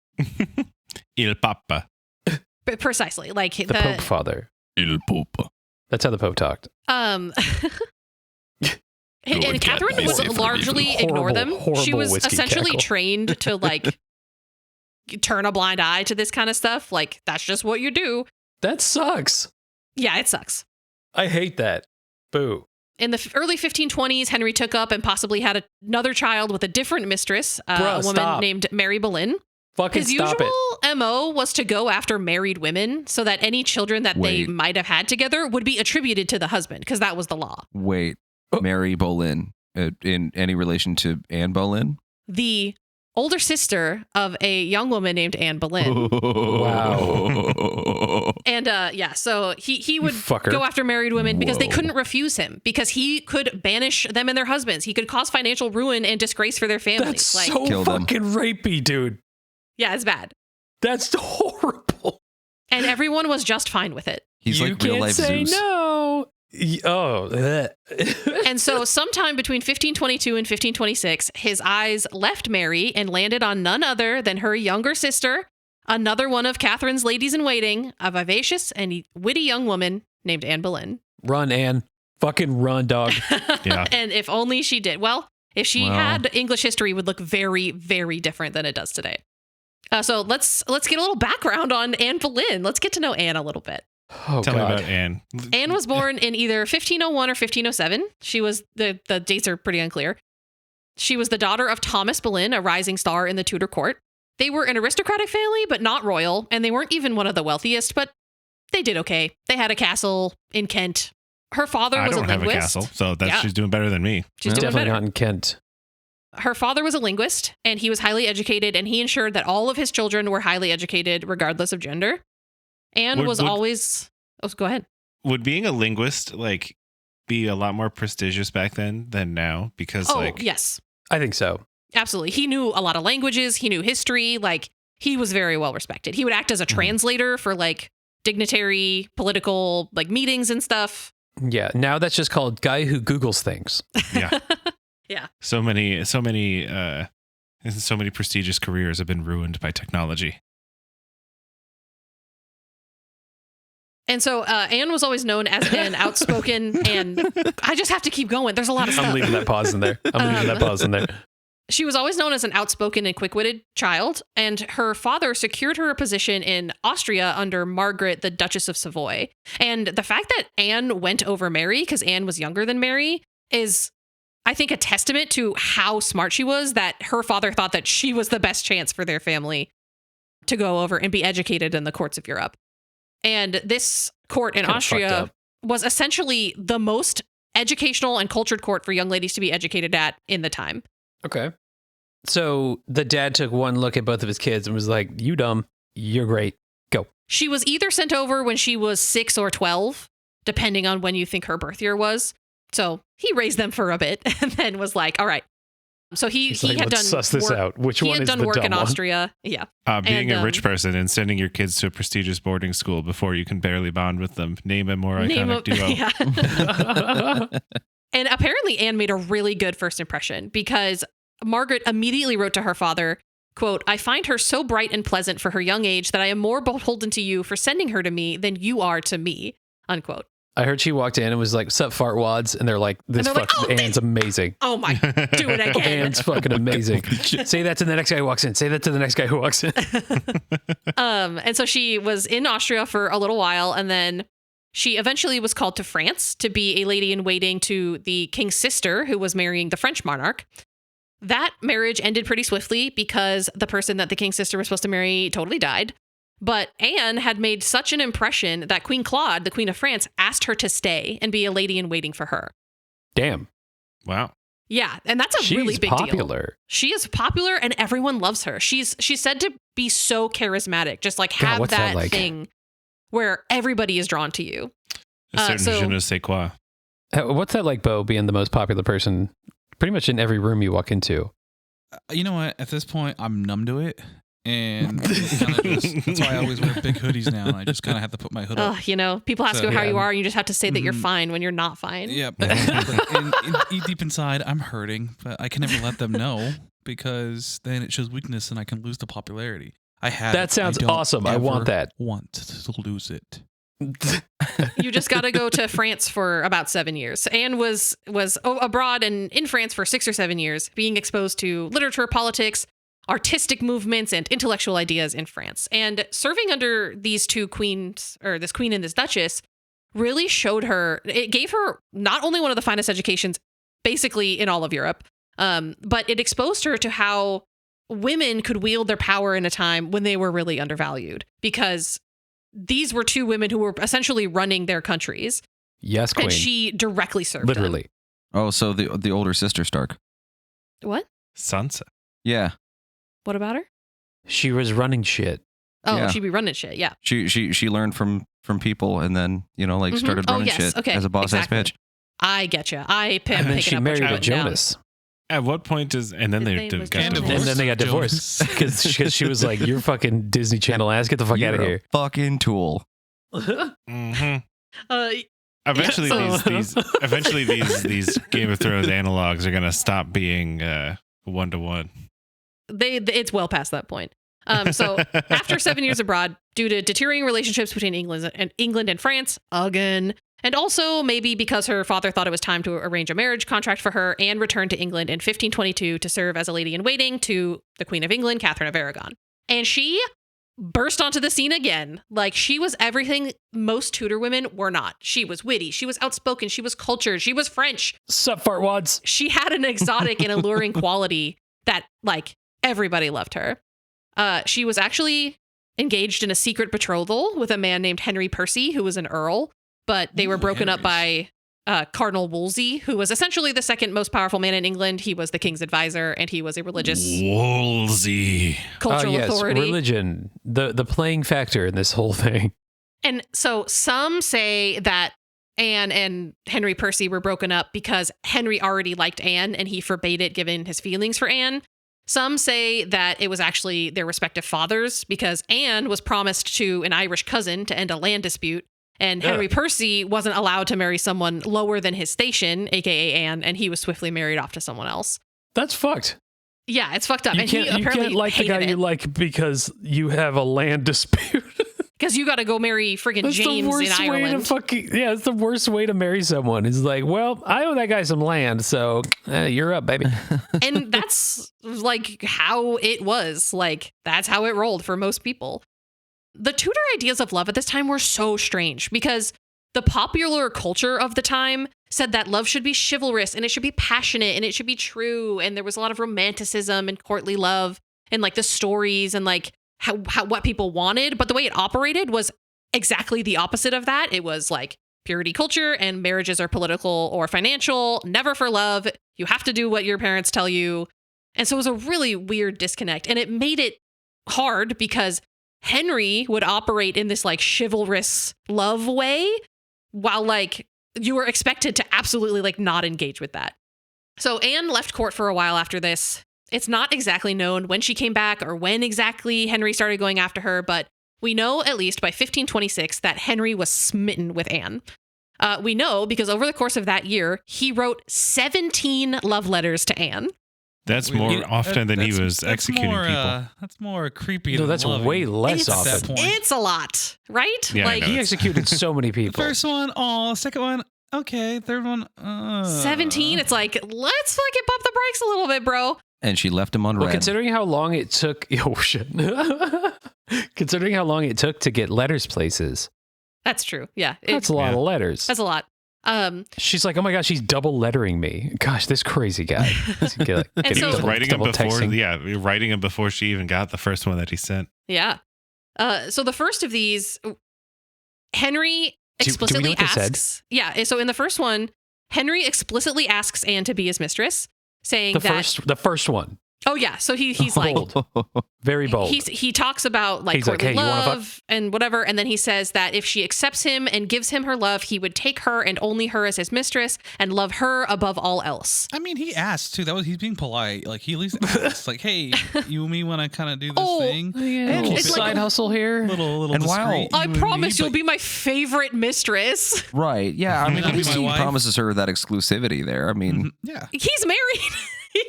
Il Papa. But precisely. Like the Pope Father. Il Pope. That's how the Pope talked. And Catherine would largely ignore them. She was essentially trained to like turn a blind eye to this kind of stuff. Like, that's just what you do. That sucks. Yeah, it sucks. I hate that. Boo. In the early 1520s, Henry took up and possibly had another child with a different mistress, a woman named Mary Boleyn. His usual MO was to go after married women so that any children that they might have had together would be attributed to the husband, because that was the law. Mary Boleyn, in any relation to Anne Boleyn? the older sister of a young woman named Anne Boleyn. Wow. And so he would go after married women because they couldn't refuse him, because he could banish them and their husbands. He could cause financial ruin and disgrace for their families. That's so fucking rapey, dude. Yeah, it's bad. That's horrible. And everyone was just fine with it. He's like real life Zeus. No. Oh. And so sometime between 1522 and 1526, his eyes left Mary and landed on none other than her younger sister, another one of Catherine's ladies in waiting, a vivacious and witty young woman named Anne Boleyn. Run, Anne. Fucking run, dog. Yeah. And if only she did. Well, if she had, English history would look very, very different than it does today. So let's get a little background on Anne Boleyn. Let's get to know Anne a little bit. Tell me about Anne. Anne was born in either 1501 or 1507. She was, the dates are pretty unclear. She was the daughter of Thomas Boleyn, a rising star in the Tudor court. They were an aristocratic family, but not royal, and they weren't even one of the wealthiest, but they did okay. They had a castle in Kent. Her father was a linguist. I don't have a castle, so she's doing better than me. She's doing definitely better. Not in Kent. Her father was a linguist, and he was highly educated, and he ensured that all of his children were highly educated, regardless of gender. Anne was always... Oh, go ahead. Would being a linguist, be a lot more prestigious back then than now? Because, yes. I think so. Absolutely. He knew a lot of languages. He knew history. He was very well respected. He would act as a translator for, dignitary, political, meetings and stuff. Yeah. Now that's just called guy who Googles things. Yeah. Yeah. So many prestigious careers have been ruined by technology. And so Anne was always known as an outspoken, and I just have to keep going. There's a lot of stuff. I'm leaving that pause in there. She was always known as an outspoken and quick-witted child, and her father secured her a position in Austria under Margaret, the Duchess of Savoy. And the fact that Anne went over Mary, because Anne was younger than Mary, is, I think, a testament to how smart she was, that her father thought that she was the best chance for their family to go over and be educated in the courts of Europe. And this court in Austria was essentially the most educational and cultured court for young ladies to be educated at in the time. Okay. So the dad took one look at both of his kids and was like, you dumb, you're great, go. She was either sent over when she was 6 or 12, depending on when you think her birth year was. So he raised them for a bit and then was like, all right. So he had done suss this work, out. Which he one had is done the work dumb in one? Austria. Yeah. Being a rich person and sending your kids to a prestigious boarding school before you can barely bond with them. Name a more iconic duo. Yeah. And apparently Anne made a really good first impression, because Margaret immediately wrote to her father, quote, "I find her so bright and pleasant for her young age that I am more beholden to you for sending her to me than you are to me," unquote. I heard she walked in and was like, "Sup, fartwads?" And they're like, Anne's amazing. Oh my, do it again. Anne's fucking amazing. Say that to the next guy who walks in. Say that to the next guy who walks in. And so she was in Austria for a little while, and then she eventually was called to France to be a lady in waiting to the king's sister, who was marrying the French monarch. That marriage ended pretty swiftly because the person that the king's sister was supposed to marry totally died. But Anne had made such an impression that Queen Claude, the Queen of France, asked her to stay and be a lady in waiting for her. Damn. Wow. Yeah, and that's a really big popular. deal. She is popular and everyone loves her. She's said to be so charismatic, just have that thing where everybody is drawn to you. A certain je ne sais quoi. What's that like, Bo, being the most popular person pretty much in every room you walk into? You know what? At this point, I'm numb to it. And that's why I always wear big hoodies now. I just kind of have to put my hood up. People ask you how you are, and you just have to say that you're fine when you're not fine. Yeah. But deep inside, I'm hurting, but I can never let them know, because then it shows weakness and I can lose the popularity. That sounds awesome. I want that. Want to lose it. You just got to go to France for about 7 years. Anne was abroad and in France for 6 or 7 years, being exposed to literature, politics, artistic movements, and intellectual ideas in France. And serving under these two queens, or this queen and this duchess, really showed her, it gave her not only one of the finest educations basically in all of Europe, but it exposed her to how women could wield their power in a time when they were really undervalued, because these were two women who were essentially running their countries. Yes, queen. And she directly served literally. them. Oh, so the older sister Stark. What? Sansa. Yeah. What about her? She was running shit. Oh, Yeah. she'd be running shit. Yeah. She learned from people and then, started running shit as a boss ass bitch. I get you. And then she married a Jonas. At what point does and then they got And then they got divorced because she was like, "You're fucking Disney Channel ass. Get the fuck out of here." Fucking tool. Mm-hmm. Eventually these Game of Thrones analogs are gonna stop being 1-to-1. It's well past that point. So after 7 years abroad, due to deteriorating relationships between England and France, again, and also maybe because her father thought it was time to arrange a marriage contract for her, Anne returned to England in 1522 to serve as a lady-in-waiting to the Queen of England, Catherine of Aragon. And she burst onto the scene again. Like, she was everything most Tudor women were not. She was witty. She was outspoken. She was cultured. She was French. Sup, fartwads? She had an exotic and alluring quality that, like, everybody loved her. She was actually engaged in a secret betrothal with a man named Henry Percy, who was an earl, but they were broken up by Cardinal Wolsey, who was essentially the second most powerful man in England. He was the king's advisor, and he was a religious Wolsey cultural authority. Religion, the playing factor in this whole thing. And so some say that Anne and Henry Percy were broken up because Henry already liked Anne, and he forbade it given his feelings for Anne. Some say that it was actually their respective fathers, because Anne was promised to an Irish cousin to end a land dispute, and Henry Percy wasn't allowed to marry someone lower than his station, aka Anne, and he was swiftly married off to someone else. That's fucked. Yeah, it's fucked up. You and can't, he apparently you can't like the guy you like because you have a land dispute. Because you got to go marry friggin' James in Ireland. It's the worst way to marry someone. It's like, well, I owe that guy some land, so you're up, baby. And that's like how it was. Like, that's how it rolled for most people. The Tudor ideas of love at this time were so strange because the popular culture of the time said that love should be chivalrous and it should be passionate and it should be true. And there was a lot of romanticism and courtly love and like the stories and like how what people wanted. But the way it operated was exactly the opposite of that. It was like purity culture and marriages are political or financial, never for love. You have to do what your parents tell you. And so it was a really weird disconnect. And it made it hard because Henry would operate in this like chivalrous love way while like you were expected to absolutely like not engage with that. So Anne left court for a while after this. It's not exactly known when she came back or when exactly Henry started going after her, but we know at least by 1526 that Henry was smitten with Anne. We know because over the course of that year, he wrote 17 love letters to Anne. That's more often than he was executing people. That's more creepy. No, that's way less often. It's a lot, right? Yeah, like he executed so many people. The first one, second one, okay. Third one, 17. It's like, let's fucking pump the brakes a little bit, bro. And she left him on red. Considering how long it took, considering how long it took to get letters places. That's true. Yeah. That's a lot of letters. That's a lot. She's like, oh my gosh, she's double lettering me. Gosh, this crazy guy. He was writing him before, writing him before she even got the first one that he sent. Yeah. So the first of these, Henry explicitly do we know what they asks. said? Yeah. So in the first one, Henry explicitly asks Anne to be his mistress, saying the first one. Oh yeah, so he's bold. like very bold. He talks about like courtly love and whatever, and then he says that if she accepts him and gives him her love, he would take her and only her as his mistress and love her above all else. I mean, he asked too. He's being polite. Like he at least asked, like, "Hey, you and me want to kind of do this thing? Yeah, it's like side hustle here. Little. And discreet, I promise you'll be my favorite mistress." Right? Yeah. I mean, at least he promises her that exclusivity there. I mean, yeah, he's married.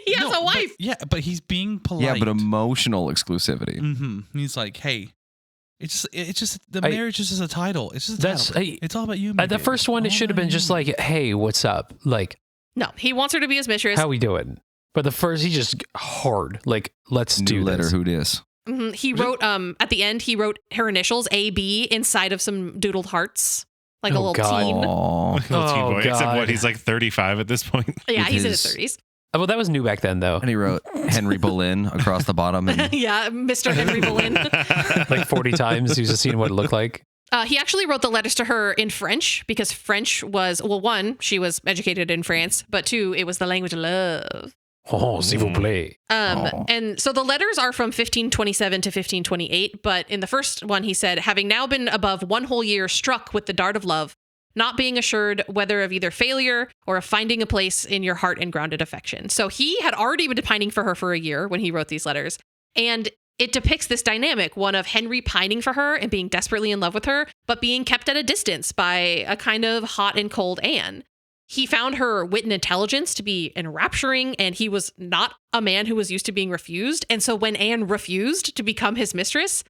He has a wife. But he's being polite. Yeah, but emotional exclusivity. Mm-hmm. He's like, hey, it's just the marriage is just a title. It's just a title. It's all about you. At the first one, it should have been just like, hey, what's up? Like, no, he wants her to be his mistress. How we doing? But the first, he just hard. Like, let's do letter. this. Who dis? Mm-hmm. He wrote at the end. He wrote her initials AB inside of some doodled hearts. Like a little teen. Little teen boy. Except what, he's like 35 at this point. Yeah, he's in his 30s. Well, that was new back then, though. And he wrote Henry Boleyn across the bottom. And yeah, Mr. Henry Boleyn. Like 40 times. He was just seeing what it looked like. He actually wrote the letters to her in French because French was, well, one, she was educated in France, but two, it was the language of love. Oh, s'il vous plaît. And so the letters are from 1527 to 1528, but in the first one he said, having now been above 1 whole year struck with the dart of love, not being assured whether of either failure or of finding a place in your heart and grounded affection. So he had already been pining for her for a year when he wrote these letters. And it depicts this dynamic, one of Henry pining for her and being desperately in love with her, but being kept at a distance by a kind of hot and cold Anne. He found her wit and intelligence to be enrapturing, and he was not a man who was used to being refused. And so when Anne refused to become his mistress,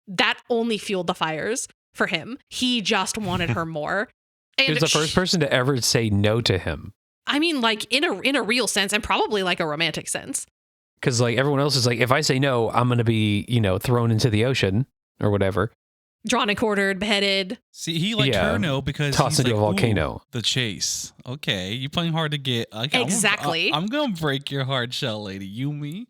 that only fueled the fires for him. He just wanted her more. And he was the first person to ever say no to him. I mean, like in a real sense, and probably like a romantic sense. Because like everyone else is like, if I say no, I'm going to be, thrown into the ocean or whatever. Drawn and quartered, beheaded. See, he liked her no because tossed he's into like, a volcano. The chase. Okay, you playing hard to get. Okay, exactly. I'm gonna break your hard shell, lady. You me,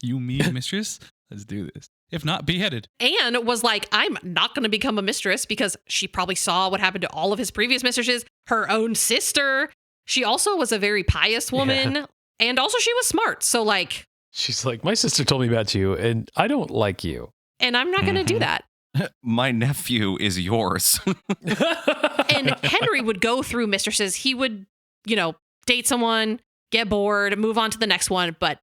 mistress. Let's do this. If not, beheaded. Anne was like, I'm not going to become a mistress because she probably saw what happened to all of his previous mistresses, her own sister. She also was a very pious woman, and also she was smart. So like, she's like, my sister told me about you, and I don't like you, and I'm not going to do that. My nephew is yours. And Henry would go through mistresses. He would, date someone, get bored, move on to the next one. But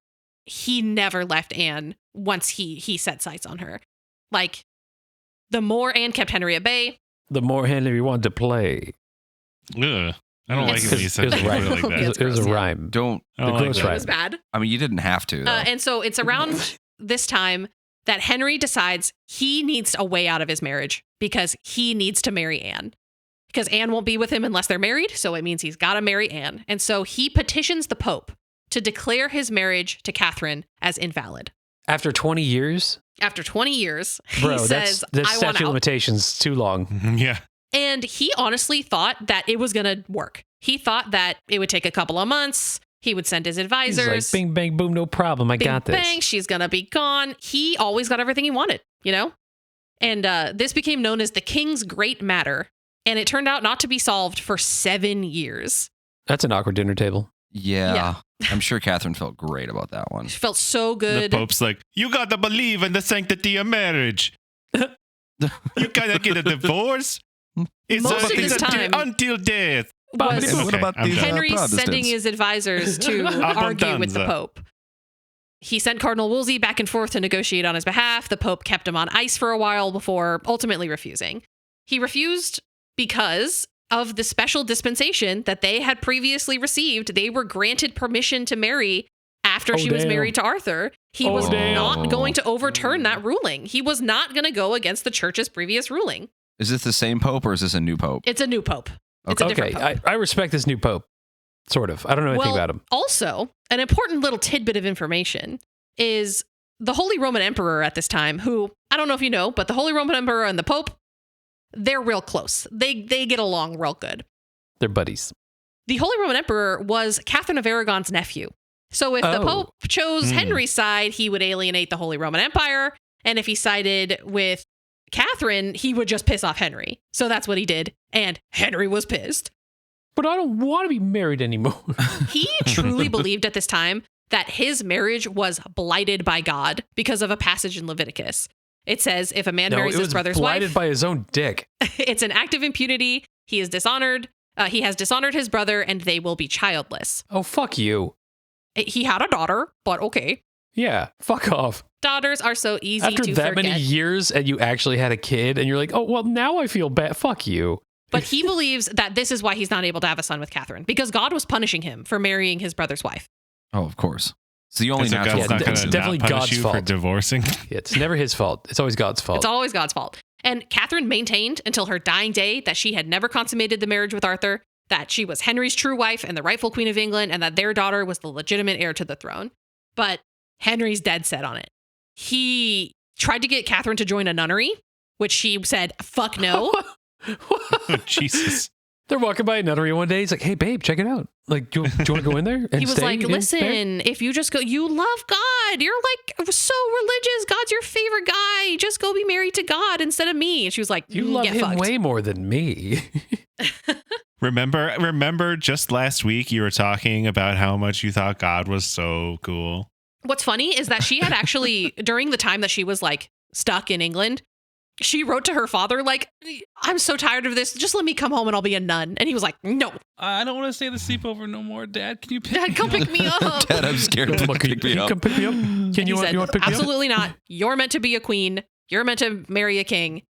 he never left Anne once he set sights on her. Like, the more Anne kept Henry at bay, the more Henry wanted to play. Ugh. I don't like it when you said it like that. It was a rhyme. Don't. It was bad. I mean, you didn't have to. And so it's around this time that Henry decides he needs a way out of his marriage because he needs to marry Anne. Because Anne won't be with him unless they're married, so it means he's got to marry Anne. And so he petitions the Pope to declare his marriage to Catherine as invalid. After 20 years? After 20 years, Bro, he says, that's I want statute out. Limitations too long. Yeah. And he honestly thought that it was going to work. He thought that it would take a couple of months. He would send his advisors. He's like, bing, bang, boom, no problem. I got this. Bang, she's going to be gone. He always got everything he wanted, And this became known as the King's Great Matter. And it turned out not to be solved for 7 years. That's an awkward dinner table. Yeah. I'm sure Catherine felt great about that one. She felt so good. The Pope's like, you got to believe in the sanctity of marriage. You gotta get a divorce. Most of his time until death. Was What about these Henry Protestants? sending his advisors to argue with the Pope. He sent Cardinal Wolsey back and forth to negotiate on his behalf. The Pope kept him on ice for a while before ultimately refusing. He refused because of the special dispensation that they had previously received. They were granted permission to marry after she was married to Arthur. He was not going to overturn that ruling. He was not going to go against the church's previous ruling. Is this the same Pope or is this a new Pope? It's a new Pope. It's a different Pope. I respect this new Pope. Sort of. I don't know anything about him. Also, an important little tidbit of information is the Holy Roman Emperor at this time, who, I don't know if you know, but the Holy Roman Emperor and the Pope, they're real close. They get along real good. They're buddies. The Holy Roman Emperor was Catherine of Aragon's nephew. So if the Pope chose Henry's side, he would alienate the Holy Roman Empire. And if he sided with Catherine, he would just piss off Henry. So that's what he did. And Henry was pissed. But I don't want to be married anymore. He truly believed at this time that his marriage was blighted by God because of a passage in Leviticus. It says, if a man marries his brother's blighted wife, by his own dick. It's an act of impunity. He is dishonored. He has dishonored his brother, and they will be childless. Oh, fuck you. He had a daughter, but okay. Yeah, fuck off. Daughters are so easy After to that forget. many years and you actually had a kid and you're like, oh, well, now I feel bad. Fuck you. But he believes that this is why he's not able to have a son with Catherine, because God was punishing him for marrying his brother's wife. Oh, of course. It's the only So natural. God's not it's gonna definitely not punish God's you for fault. divorcing. It's never his fault. It's always God's fault. It's always God's fault. And Catherine maintained until her dying day that she had never consummated the marriage with Arthur, that she was Henry's true wife and the rightful queen of England, and that their daughter was the legitimate heir to the throne. But Henry's dead set on it. He tried to get Catherine to join a nunnery, which she said, fuck no. Oh, Jesus. They're walking by a nunnery one day. He's like, hey, babe, check it out. Like, do you want to go in there? And He was stay like, in listen, there? if you just go, you love God. You're like so religious. God's your favorite guy. Just go be married to God instead of me. And she was like, You love get him fucked. way more than me. Remember just last week you were talking about how much you thought God was so cool. What's funny is that she had actually, during the time that she was like stuck in England, she wrote to her father, like, I'm so tired of this. Just let me come home and I'll be a nun. And he was like, no. I don't want to stay the sleepover no more. Dad, can you pick Dad, come pick me up. Dad, I'm scared. Please pick me up. Come pick me up. Can you said, want to pick me up? absolutely not. You're meant to be a queen. You're meant to marry a king.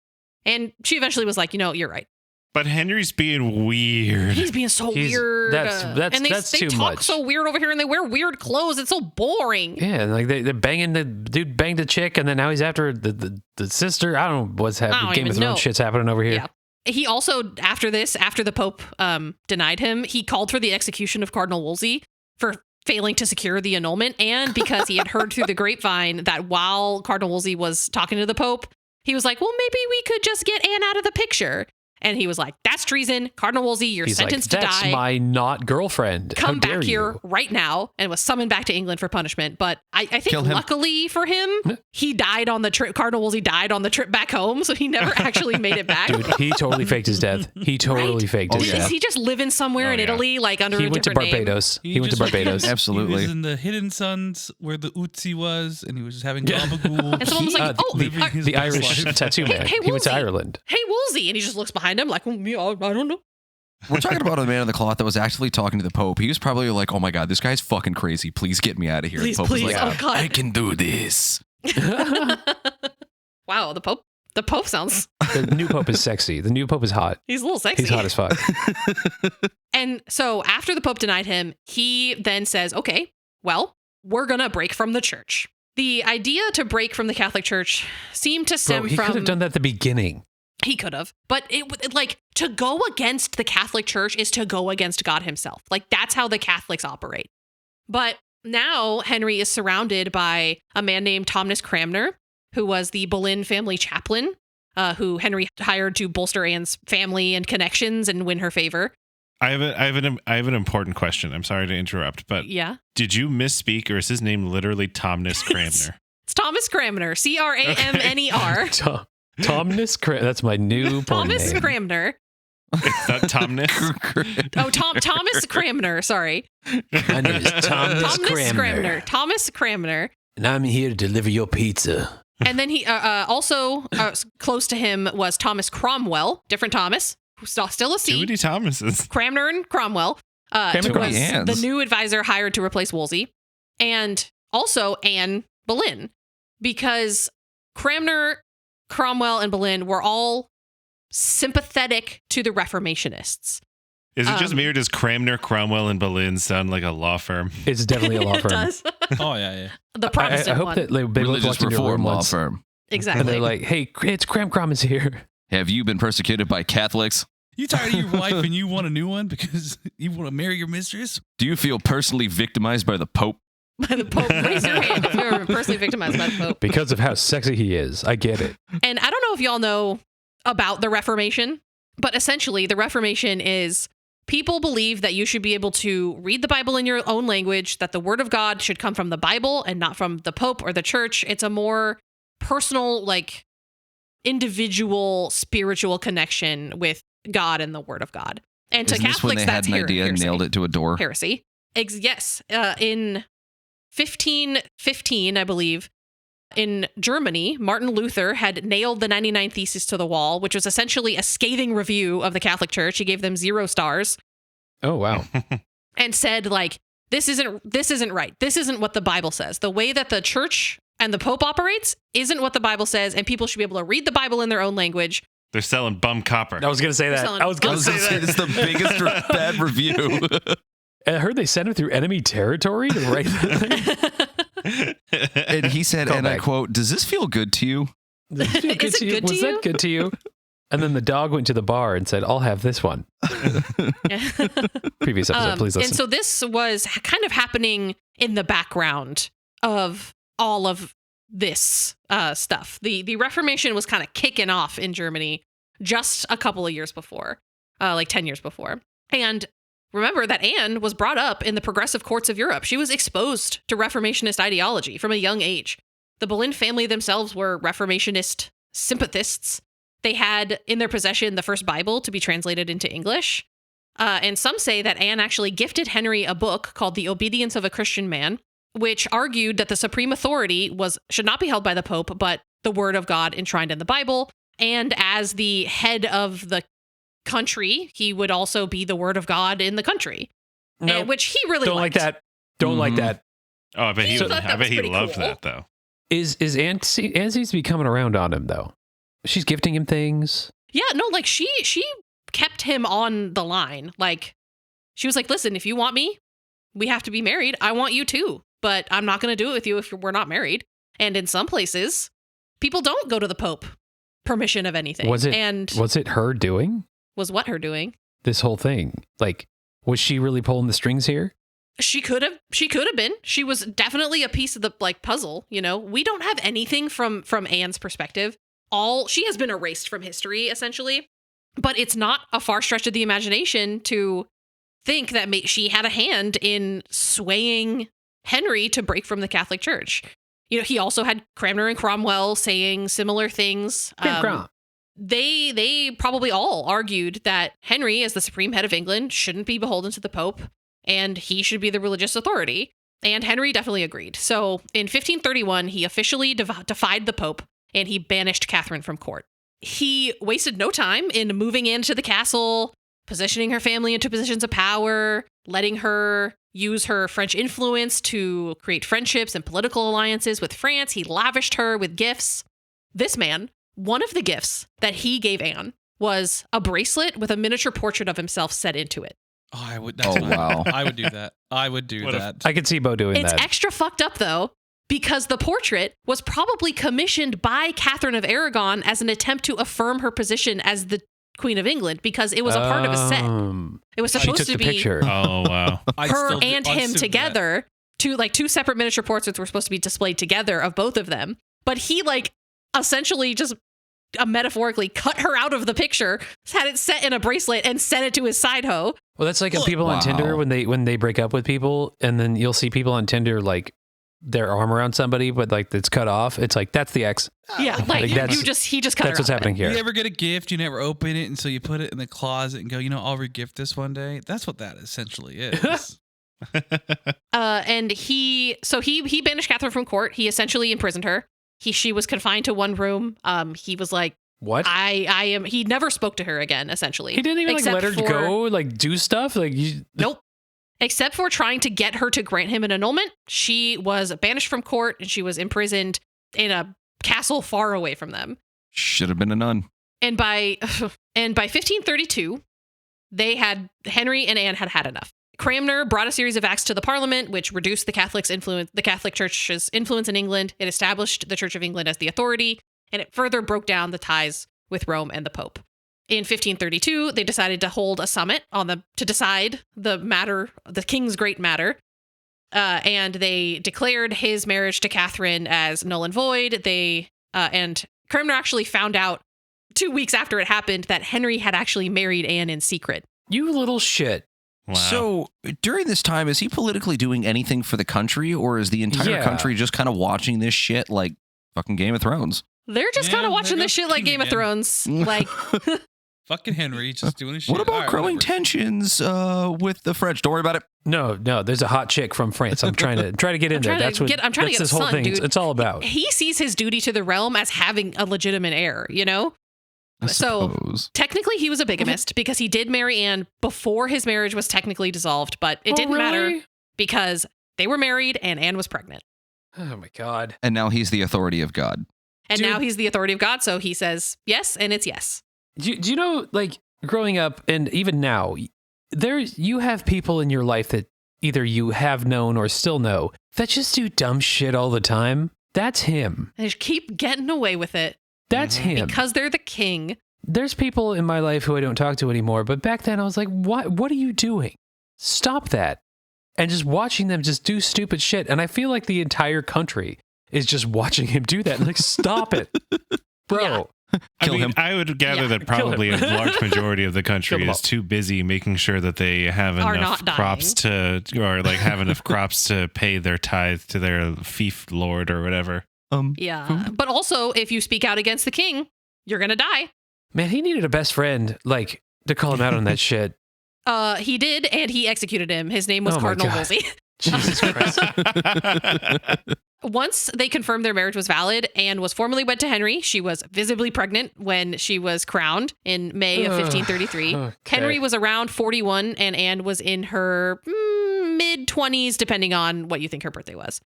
And she eventually was like, you're right. But Henry's being weird. He's being so weird. That's they too talk much. so weird over here and they wear weird clothes. It's so boring. Yeah, and like they're banging the dude, banged the chick, and then now he's after the sister. I don't know what's happening. Game of Thrones shit's happening over here. Yeah. He also, after the Pope denied him, he called for the execution of Cardinal Wolsey for failing to secure the annulment, and because he had heard through the grapevine that while Cardinal Wolsey was talking to the Pope, he was like, well, maybe we could just get Anne out of the picture. And he was like, that's treason. Cardinal Wolsey, you're sentenced to die. That's my not girlfriend. Come back here right now, and was summoned back to England for punishment. But I think luckily for him, he died on the trip. Cardinal Wolsey died on the trip back home, so he never actually made it back. Dude, he totally faked his death. He totally faked his death. Is he just living somewhere in Italy, like under a different name? He went to Barbados. He went to Barbados. Absolutely. He was in the Hidden Sons where the Utsi was, and he was just having gabagool. And someone was like, the Irish tattoo man. Hey, he went to Ireland. Hey, Wolsey. And he just looks behind him like, I don't know. We're talking about a man in the cloth that was actually talking to the Pope. He was probably like, oh my God, this guy's fucking crazy. Please get me out of here. Please, the Pope was like, oh God. I can do this. Wow, the Pope sounds... The new Pope is sexy. The new Pope is hot. He's a little sexy. He's hot as fuck. And so after the Pope denied him, he then says, okay, well, we're going to break from the church. The idea to break from the Catholic Church seemed to stem from... He could have done that at the beginning. He could have. But it like, to go against the Catholic Church is to go against God himself. Like, that's how the Catholics operate. But now Henry is surrounded by a man named Thomas Cranmer, who was the Boleyn family chaplain, who Henry hired to bolster Anne's family and connections and win her favor. I have an important question. I'm sorry to interrupt, but yeah, did you misspeak, or is his name literally Thomas Cranmer? It's Thomas Cranmer, Cramner. Thomas Cranmer. That's my new porn name. Thomas Cranmer. It's not Thomas. Thomas Cranmer. Sorry. My name is Thomas Cranmer. Thomas Cranmer. And I'm here to deliver your pizza. And then he also close to him was Thomas Cromwell, different Thomas, who's still a C. Too many Thomases. Cranmer and Cromwell. Cranmer was Anns. the new advisor hired to replace Wolsey, and also Anne Boleyn, because Cranmer, Cromwell, and Boleyn were all sympathetic to the Reformationists. Is it just me, or does Cranmer, Cromwell, and Boleyn sound like a law firm? It's definitely a law firm. It does. Oh, yeah. The Protestant I hope one. that they Religious reform law firm. Exactly. And they're like, hey, it's Cram is here. Have you been persecuted by Catholics? You tired of your wife and you want a new one because you want to marry your mistress? Do you feel personally victimized by the Pope? By the Pope. Raise your hand if you're personally victimized by the Pope. Because of how sexy he is. I get it. And I don't know if y'all know about the Reformation, but essentially the Reformation is people believe that you should be able to read the Bible in your own language, that the word of God should come from the Bible and not from the Pope or the church. It's a more personal, like, individual spiritual connection with God and the word of God. And Isn't to this Catholics, when they that's had an idea and heresy. nailed it to a door? Heresy. Yes. In 1515, I believe, in Germany, Martin Luther had nailed the 99 Theses to the wall, which was essentially a scathing review of the Catholic Church. He gave them 0 stars. Oh, wow. And said, like, this isn't right. This isn't what the Bible says. The way that the church and the Pope operates isn't what the Bible says, and people should be able to read the Bible in their own language. They're selling bum copper. I was going to say that. I was going to say that. It's the biggest bad review. I heard they sent him through enemy territory to write that thing. And he said, and I quote, "Does this feel good to you?" Is it good to you? Was that good to you? And then the dog went to the bar and said, I'll have this one. Previous episode, please listen. And so this was kind of happening in the background of all of this stuff. The Reformation was kind of kicking off in Germany just a couple of years before, like 10 years before. And remember that Anne was brought up in the progressive courts of Europe. She was exposed to Reformationist ideology from a young age. The Boleyn family themselves were Reformationist sympathists. They had in their possession the first Bible to be translated into English. And some say that Anne actually gifted Henry a book called The Obedience of a Christian Man, which argued that the supreme authority should not be held by the Pope, but the word of God enshrined in the Bible. And as the head of the country, he would also be the word of God in the country, which he really don't liked. like that. Don't like that. Oh, I bet he loved cool. that though. Is Anne seems to be coming around on him though. She's gifting him things. Yeah, no, like she kept him on the line. Like she was like, listen, if you want me, we have to be married. I want you too, but I'm not going to do it with you if we're not married. And in some places, people don't go to the Pope permission of anything. Was it her doing? Was what her doing? This whole thing. Like, was she really pulling the strings here? She could have been. She was definitely a piece of the puzzle, you know. We don't have anything from Anne's perspective. She has been erased from history essentially, but it's not a far stretch of the imagination to think that she had a hand in swaying Henry to break from the Catholic Church. You know, he also had Cranmer and Cromwell saying similar things. They probably all argued that Henry, as the supreme head of England, shouldn't be beholden to the Pope, and he should be the religious authority. And Henry definitely agreed. So in 1531, he officially defied the Pope, and he banished Catherine from court. He wasted no time in moving into the castle, positioning her family into positions of power, letting her use her French influence to create friendships and political alliances with France. He lavished her with gifts. This man, one of the gifts that he gave Anne was a bracelet with a miniature portrait of himself set into it. Oh, I would. Wow. I would do that. I would do that. I could see Bo doing that. It's extra fucked up, though, because the portrait was probably commissioned by Catherine of Aragon as an attempt to affirm her position as the Queen of England, because it was a part of a set. It was supposed to be picture. Oh, wow. her and him together. Two separate miniature portraits were supposed to be displayed together of both of them. But he essentially just metaphorically cut her out of the picture, had it set in a bracelet, and sent it to his side hoe. Well, that's like people on Tinder when they break up with people, and then you'll see people on Tinder their arm around somebody, but it's cut off. It's like, that's the ex. Yeah, he just cut that's her what's out. happening here. You ever get a gift, you never open it, and so you put it in the closet and go, I'll regift this one day. That's what that essentially is. And he banished Catherine from court. He essentially imprisoned her. She was confined to one room. He was like, what? He never spoke to her again, essentially. He didn't even let her go, do stuff? Nope. Except for trying to get her to grant him an annulment. She was banished from court, and she was imprisoned in a castle far away from them. Should have been a nun. And by 1532, Henry and Anne had enough. Cranmer brought a series of acts to the Parliament, which reduced the Catholic Church's influence in England. It established the Church of England as the authority, and it further broke down the ties with Rome and the Pope. In 1532, they decided to hold a summit to decide the matter, the king's great matter, and they declared his marriage to Catherine as null and void. And Cranmer actually found out 2 weeks after it happened that Henry had actually married Anne in secret. You little shit. Wow. So during this time, is he politically doing anything for the country, or is the entire country just kind of watching this shit like fucking Game of Thrones? They're just kind of watching this shit like Game of Thrones. Fucking Henry just doing his shit. What about growing tensions with the French? Don't worry about it. No, there's a hot chick from France. I'm trying to get in there. That's what I'm trying to get this the whole son, thing. dude. It's all about. He sees his duty to the realm as having a legitimate heir, So technically he was a bigamist because he did marry Anne before his marriage was technically dissolved, but it didn't matter because they were married and Anne was pregnant. Oh my God. And now he's the authority of God. And now he's the authority of God, so he says yes, and it's yes. Do you know, growing up and even now, you have people in your life that either you have known or still know that just do dumb shit all the time. That's him. And they just keep getting away with it. That's him. Because they're the king. There's people in my life who I don't talk to anymore, but back then I was like, what are you doing? Stop that. And just watching them just do stupid shit. And I feel like the entire country is just watching him do that. Stop it. Bro. Yeah. Kill him. I would gather that probably a large majority of the country is too busy making sure that they have enough crops have enough crops to pay their tithe to their fief lord or whatever. Yeah. But also, if you speak out against the king, you're going to die. Man, he needed a best friend, to call him out on that shit. He did, and he executed him. His name was Cardinal Wolsey. Jesus Christ. Once they confirmed their marriage was valid, Anne was formally wed to Henry. She was visibly pregnant when she was crowned in May of 1533. Okay. Henry was around 41, and Anne was in her mid-20s, depending on what you think her birthday was.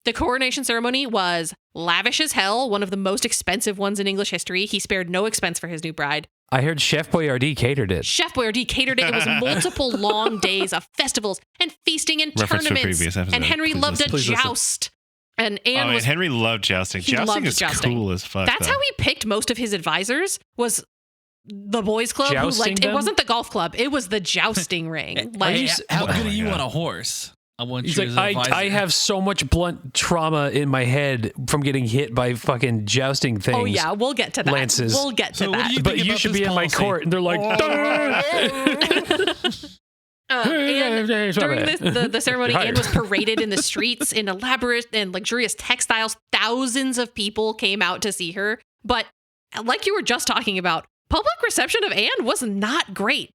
The coronation ceremony was lavish as hell, one of the most expensive ones in English history. He spared no expense for his new bride. I heard Chef Boyardee catered it. Chef Boyardee catered it. It was multiple long days of festivals and feasting and Reference to tournaments. previous episode. And Henry loved a Please joust. And Anne was Henry loved jousting. He Jousting loved is jousting. cool as fuck. That's though. how he picked most of his advisors, was the boys club. Who Jousting liked, them? it wasn't the golf club. It was the jousting ring. Like, Hey, how good are my you God. on a horse? I want He's you like, as an advisor. I have so much blunt trauma in my head from getting hit by fucking jousting things. oh yeah, we'll get to that. Lances. We'll get to So what that. do you But think you about should this be in my policy? court. And they're like, And during the ceremony, You're Anne was paraded in the streets in elaborate and luxurious textiles. Thousands of people came out to see her. But like you were just talking about, public reception of Anne was not great.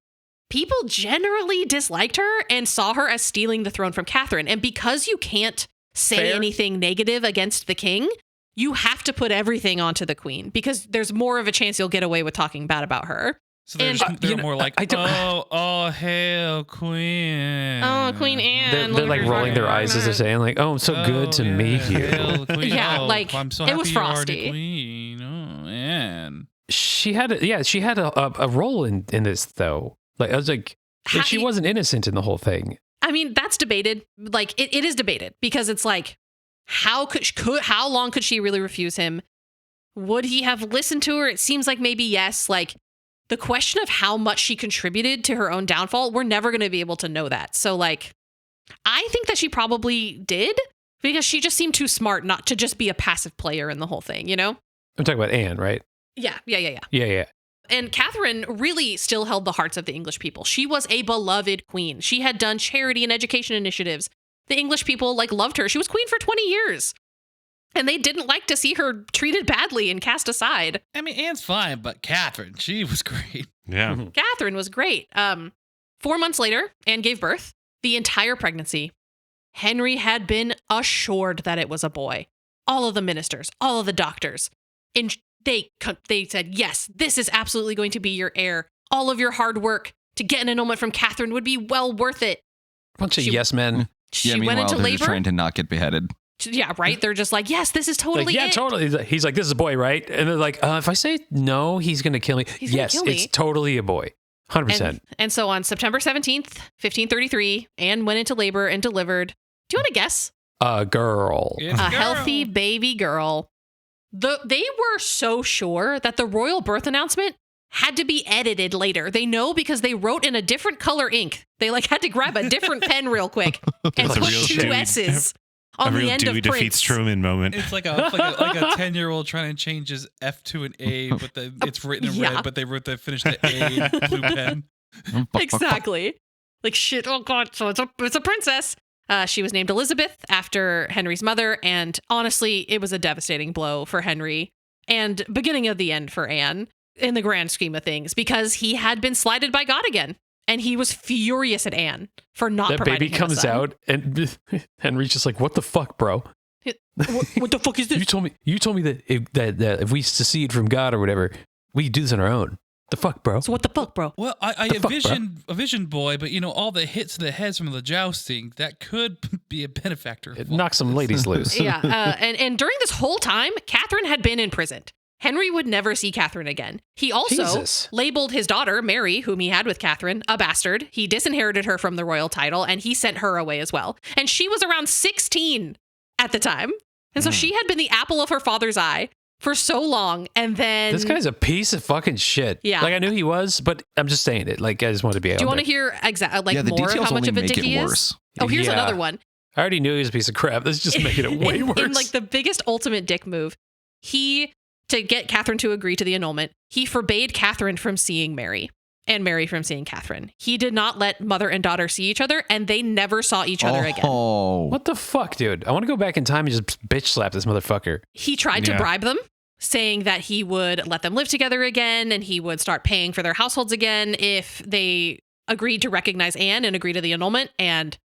People generally disliked her and saw her as stealing the throne from Catherine. And because you can't say Fair. anything negative against the king, you have to put everything onto the queen because there's more of a chance you'll get away with talking bad about her. So they're, And- just, they're you know, more like, I don't- oh, hail, Queen. Oh, Queen Anne. they're like rolling their eyes as they're saying, like, oh, so good to meet you. Hail, Queen. Yeah, Oh, like, I'm so it happy was you are the frosty. Queen. Oh, Anne. She had a role in this, though. Like, I was like she wasn't innocent in the whole thing. I mean, that's debated. Like, it is debated because it's like, how long could she really refuse him? Would he have listened to her? It seems like maybe yes. Like, the question of how much she contributed to her own downfall, we're never going to be able to know that. So, like, I think that she probably did because she just seemed too smart not to just be a passive player in the whole thing, you know? I'm talking about Anne, right? Yeah. Yeah. And Catherine really still held the hearts of the English people. She was a beloved queen. She had done charity and education initiatives. The English people loved her. She was queen for 20 years. And they didn't like to see her treated badly and cast aside. I mean, Anne's fine, but Catherine, she was great. Yeah. Catherine was great. 4 months later, Anne gave birth. The entire pregnancy, Henry had been assured that it was a boy. All of the ministers, all of the doctors. And they said, yes, this is absolutely going to be your heir. All of your hard work to get an annulment from Catherine would be well worth it. Bunch of She- yes men. She meanwhile, went into they're just labor. trying to not get beheaded. Yeah, right. They're just like, yes, this is totally Like, yeah, it. totally. He's like, this is a boy, right? And they're like, if I say no, he's going to kill me. He's gonna Yes, kill me. it's totally a boy. 100%. And so on September 17th, 1533, Anne went into labor and delivered. Do you want to guess? A girl. It's A a girl. healthy baby girl. They were so sure that the royal birth announcement had to be edited later. They know because they wrote in a different color ink. They had to grab a different pen real quick and Like a put real two Dewey- S's A on the real end Dewey of defeats Prince. Truman moment. It's like a 10-year-old trying to change his F to an A, but it's written in Yeah. red, but they finished the A in blue pen. Exactly. Like, shit, oh God, so it's a princess. She was named Elizabeth after Henry's mother, and honestly, it was a devastating blow for Henry and beginning of the end for Anne in the grand scheme of things because he had been slighted by God again, and he was furious at Anne for not That providing baby him a comes son. out, and Henry's just like, what the fuck, bro? What the fuck is You this? told me that if we secede from God or whatever, we could do this on our own. The fuck, bro? So what the fuck, bro? Well, I The fuck, a vision boy, but all the hits to the heads from the jousting, that could be a benefactor. It knocks some ladies loose. Yeah, and during this whole time, Catherine had been imprisoned. Henry would never see Catherine again. He also Jesus. labeled his daughter, Mary, whom he had with Catherine, a bastard. He disinherited her from the royal title, and he sent her away as well. And she was around 16 at the time. And so she had been the apple of her father's eye for so long, and then... This guy's a piece of fucking shit. Yeah. Like, I knew he was, but I'm just saying it. Like, I just wanted to be out Do you want to there. hear the Yeah, the more of details how much only of a make dick it he is? worse. Oh, here's Yeah. another one. I already knew he was a piece of crap. This is just making it way worse. In the biggest ultimate dick move, to get Catherine to agree to the annulment, he forbade Catherine from seeing Mary and Mary from seeing Catherine. He did not let mother and daughter see each other, and they never saw each other again. Oh, What the fuck, dude? I want to go back in time and just bitch slap this motherfucker. He tried to Yeah. bribe them, saying that he would let them live together again and he would start paying for their households again if they agreed to recognize Anne and agree to the annulment, and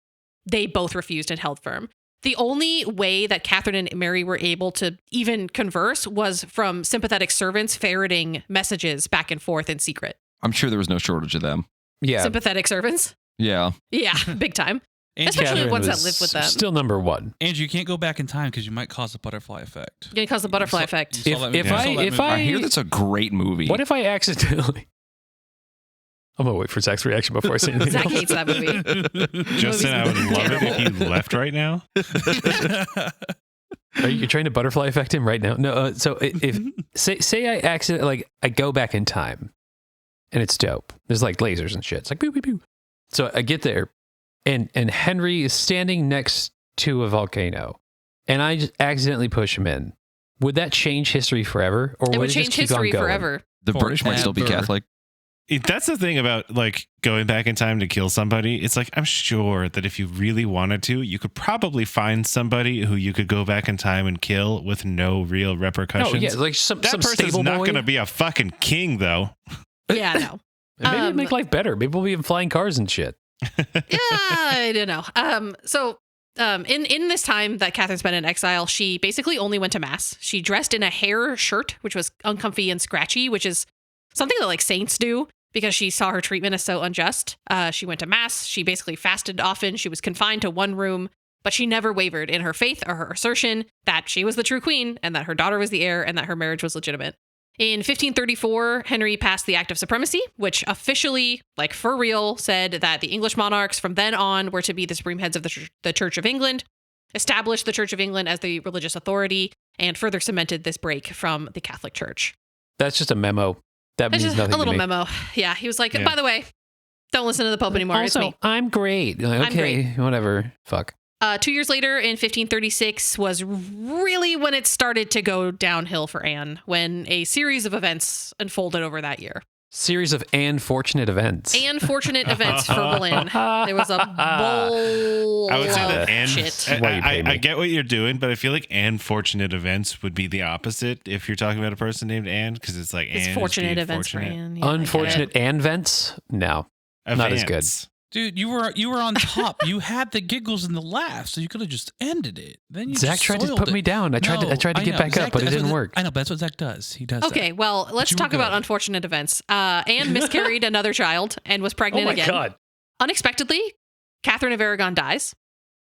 they both refused and held firm. The only way that Catherine and Mary were able to even converse was from sympathetic servants ferreting messages back and forth in secret. I'm sure there was no shortage of them. Yeah. Sympathetic servants? Yeah. Yeah, big time. And Especially Catherine ones that was live with them. Still number one. Andrew, you can't go back in time because you might cause a butterfly effect. You're going to cause the butterfly effect. If I hear that's a great movie. What if I accidentally... I'm going to wait for Zach's reaction before I say anything Zach else. hates that movie. Justin, I would love it if you left right now. Are you trying to butterfly affect him right now? No. So if say I accidentally, like, I go back in time and it's dope. There's like lasers and shit. It's like, pew, pew, pew. So I get there and Henry is standing next to a volcano and I just accidentally push him in. Would that change history forever? Or It would it just change keep on history going? forever. The British might still be Forever. Catholic. That's the thing about like going back in time to kill somebody. It's like, I'm sure that if you really wanted to, you could probably find somebody who you could go back in time and kill with no real repercussions. No, yeah, like some Person's stable not boy. going to be a fucking king, though. Yeah, no. And maybe it'd make life better. Maybe we'll be in flying cars and shit. Yeah, I don't know. In this time that Catherine spent in exile, she basically only went to mass. She dressed in a hair shirt, which was uncomfy and scratchy, which is something that like saints do because she saw her treatment as so unjust. She went to mass. She basically fasted often. She was confined to one room, but she never wavered in her faith or her assertion that she was the true queen and that her daughter was the heir and that her marriage was legitimate. In 1534, Henry passed the Act of Supremacy, which officially, like for real, said that the English monarchs from then on were to be the supreme heads of the Church of England, established the Church of England as the religious authority, and further cemented this break from the Catholic Church. That's just a memo. That It's means just nothing a little to me. memo. Yeah, he was like, Yeah. by the way, don't listen to the Pope anymore. Also, It's me. I'm great. Like, I'm okay, whatever. Fuck. 2 years later, in 1536, was really when it started to go downhill for Anne, when a series of events unfolded over that year. Series of unfortunate events. Unfortunate events for Boleyn. There was a bowl I would say of that Anne, shit. Why you pay me. I get what you're doing, but I feel like unfortunate events would be the opposite if you're talking about a person named Anne, because it's like It's Anne fortunate is being events for fortunate. Anne. Yeah, I get it. Unfortunate and vents? No. Not as good. Events. Dude, you were on top. You had the giggles and the laughs, so you could have just ended it. Then you Zach just tried to soiled put it. me down. I tried to I get know. back Zach up, but it does- didn't work. I know, but that's what Zach does. He does Okay, that. well, let's you were talk about good. unfortunate events. Anne miscarried another child and was Oh pregnant my again. god. Unexpectedly, Catherine of Aragon dies.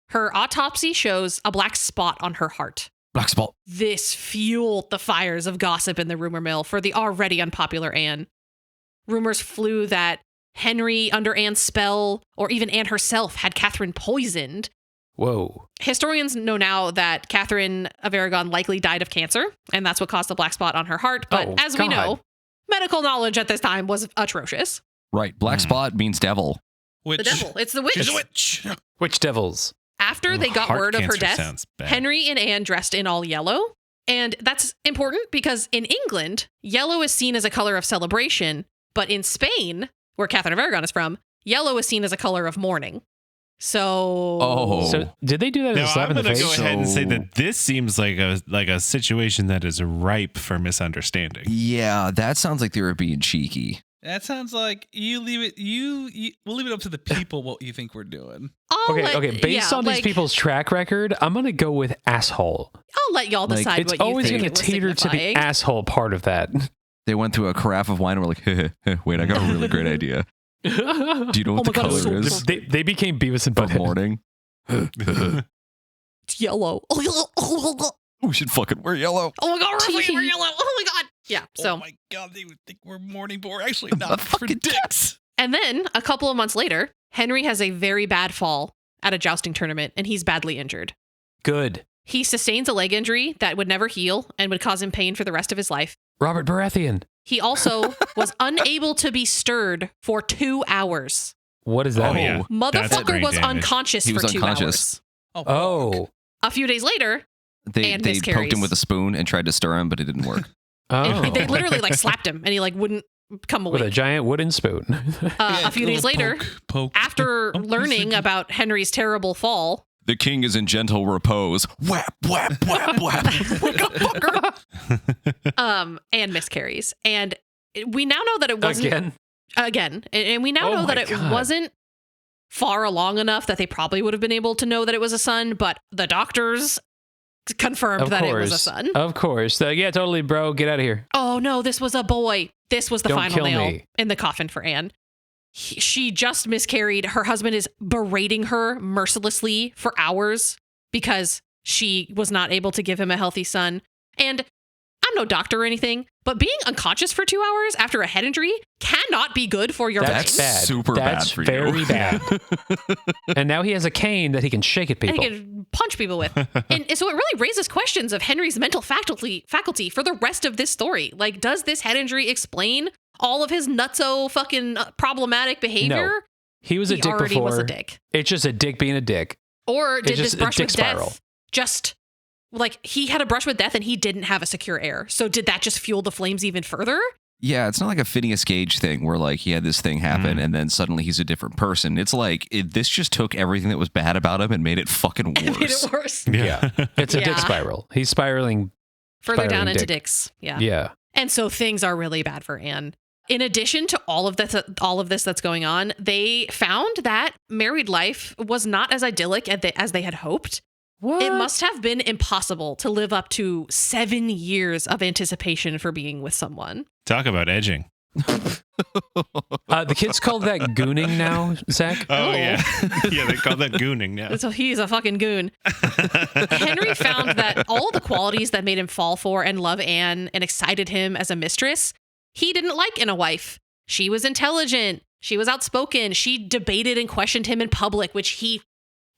Her autopsy shows a black spot on her heart. Black spot. This fueled the fires of gossip in the rumor mill for the already unpopular Anne. Rumors flew that Henry, under Anne's spell, or even Anne herself, had Catherine poisoned. Whoa. Historians know now that Catherine of Aragon likely died of cancer, and that's what caused the black spot on her heart. But Oh, as we God. know, medical knowledge at this time was atrocious. Right. Black spot means devil. Which, The devil. It's the witch. She's a witch. Which devils? After they got Heart word of her cancer death, sounds bad. Henry and Anne dressed in all yellow. And that's important because in England, yellow is seen as a color of celebration. But in Spain, where Catherine of Aragon is from, yellow is seen as a color of mourning. So, Oh. So did they do that as a Now slap I'm in the going to face? go ahead and say So- that this seems like a situation that is ripe for misunderstanding. Yeah, that sounds like they were being cheeky. That sounds like you leave it. We'll leave it up to the people what you think we're doing. Okay. Based on these people's track record, I'm gonna go with asshole. I'll let y'all Like, decide It's what you always think gonna it was teeter to the signifying. asshole part of that. They went through a carafe of wine and were like, wait, I got a really great idea. Do you know what Oh the my God, it's color so is they became Beavis and of Butthead. morning? It's yellow. Oh We should fucking wear yellow. my God, we're fucking yellow. Oh my God. Yeah. So, oh my god, they would think we're morning, but we're actually not for fucking dicks. and then a couple of months later, Henry has a very bad fall at a jousting tournament and he's badly injured. Good. He sustains a leg injury that would never heal and would cause him pain for the rest of his life. Robert Baratheon. He also was unable to be stirred for 2 hours. What does that Oh, mean? yeah. That's Motherfucker brain was damage. unconscious He for was 2 unconscious. hours. Oh. A few days later, They And poked miscarries. him with a spoon and tried to stir him, but it didn't work. Oh. they literally like slapped him and he like wouldn't come with a awake. giant wooden spoon. A few days later, poke. after learning about Henry's terrible fall, The king is in gentle repose. Whap, whap, whap, whap. Wake up, fucker. and miscarries. And we now know that it wasn't Again. again. And we now know that it wasn't far along enough that they probably would have been able to know that it was a son, but the doctors confirmed that it was a son. Of course. Yeah, totally, bro. Get out of here. Oh, no, this was a boy. This was the Don't final kill nail me. in the coffin for Anne. She just miscarried. Her husband is berating her mercilessly for hours because she was not able to give him a healthy son. And I'm no doctor or anything, but being unconscious for 2 hours after a head injury cannot be good for your brain. That's bad. Super That's bad for you. very bad. And now he has a cane that he can shake at people. And he can punch people with. And so it really raises questions of Henry's mental faculty for the rest of this story. Like, does this head injury explain all of his nutso fucking problematic behavior? No. He was a dick already before. was a dick. It's just a dick being a dick. Or did It's this just a brush dick with spiral. death just, like, he had a brush with death and he didn't have a secure heir. So did that just fuel the flames even further? Yeah, it's not like a Phineas Gage thing where like he had this thing happen and then suddenly he's a different person. It's like this just took everything that was bad about him and made it fucking worse. Made it worse. Yeah. It's a dick Yeah. spiral. He's spiraling Further down into dick. dicks. Yeah. Yeah. And so things are really bad for Anne. In addition to all of this that's going on, they found that married life was not as idyllic as they had hoped. What? It must have been impossible to live up to 7 years of anticipation for being with someone. Talk about edging. The kids call that gooning now, Zach. Oh, yeah. Yeah, they call that gooning now. So he's a fucking goon. Henry found that all the qualities that made him fall for and love Anne and excited him as a mistress, he didn't like in a wife. She was intelligent. She was outspoken. She debated and questioned him in public, which he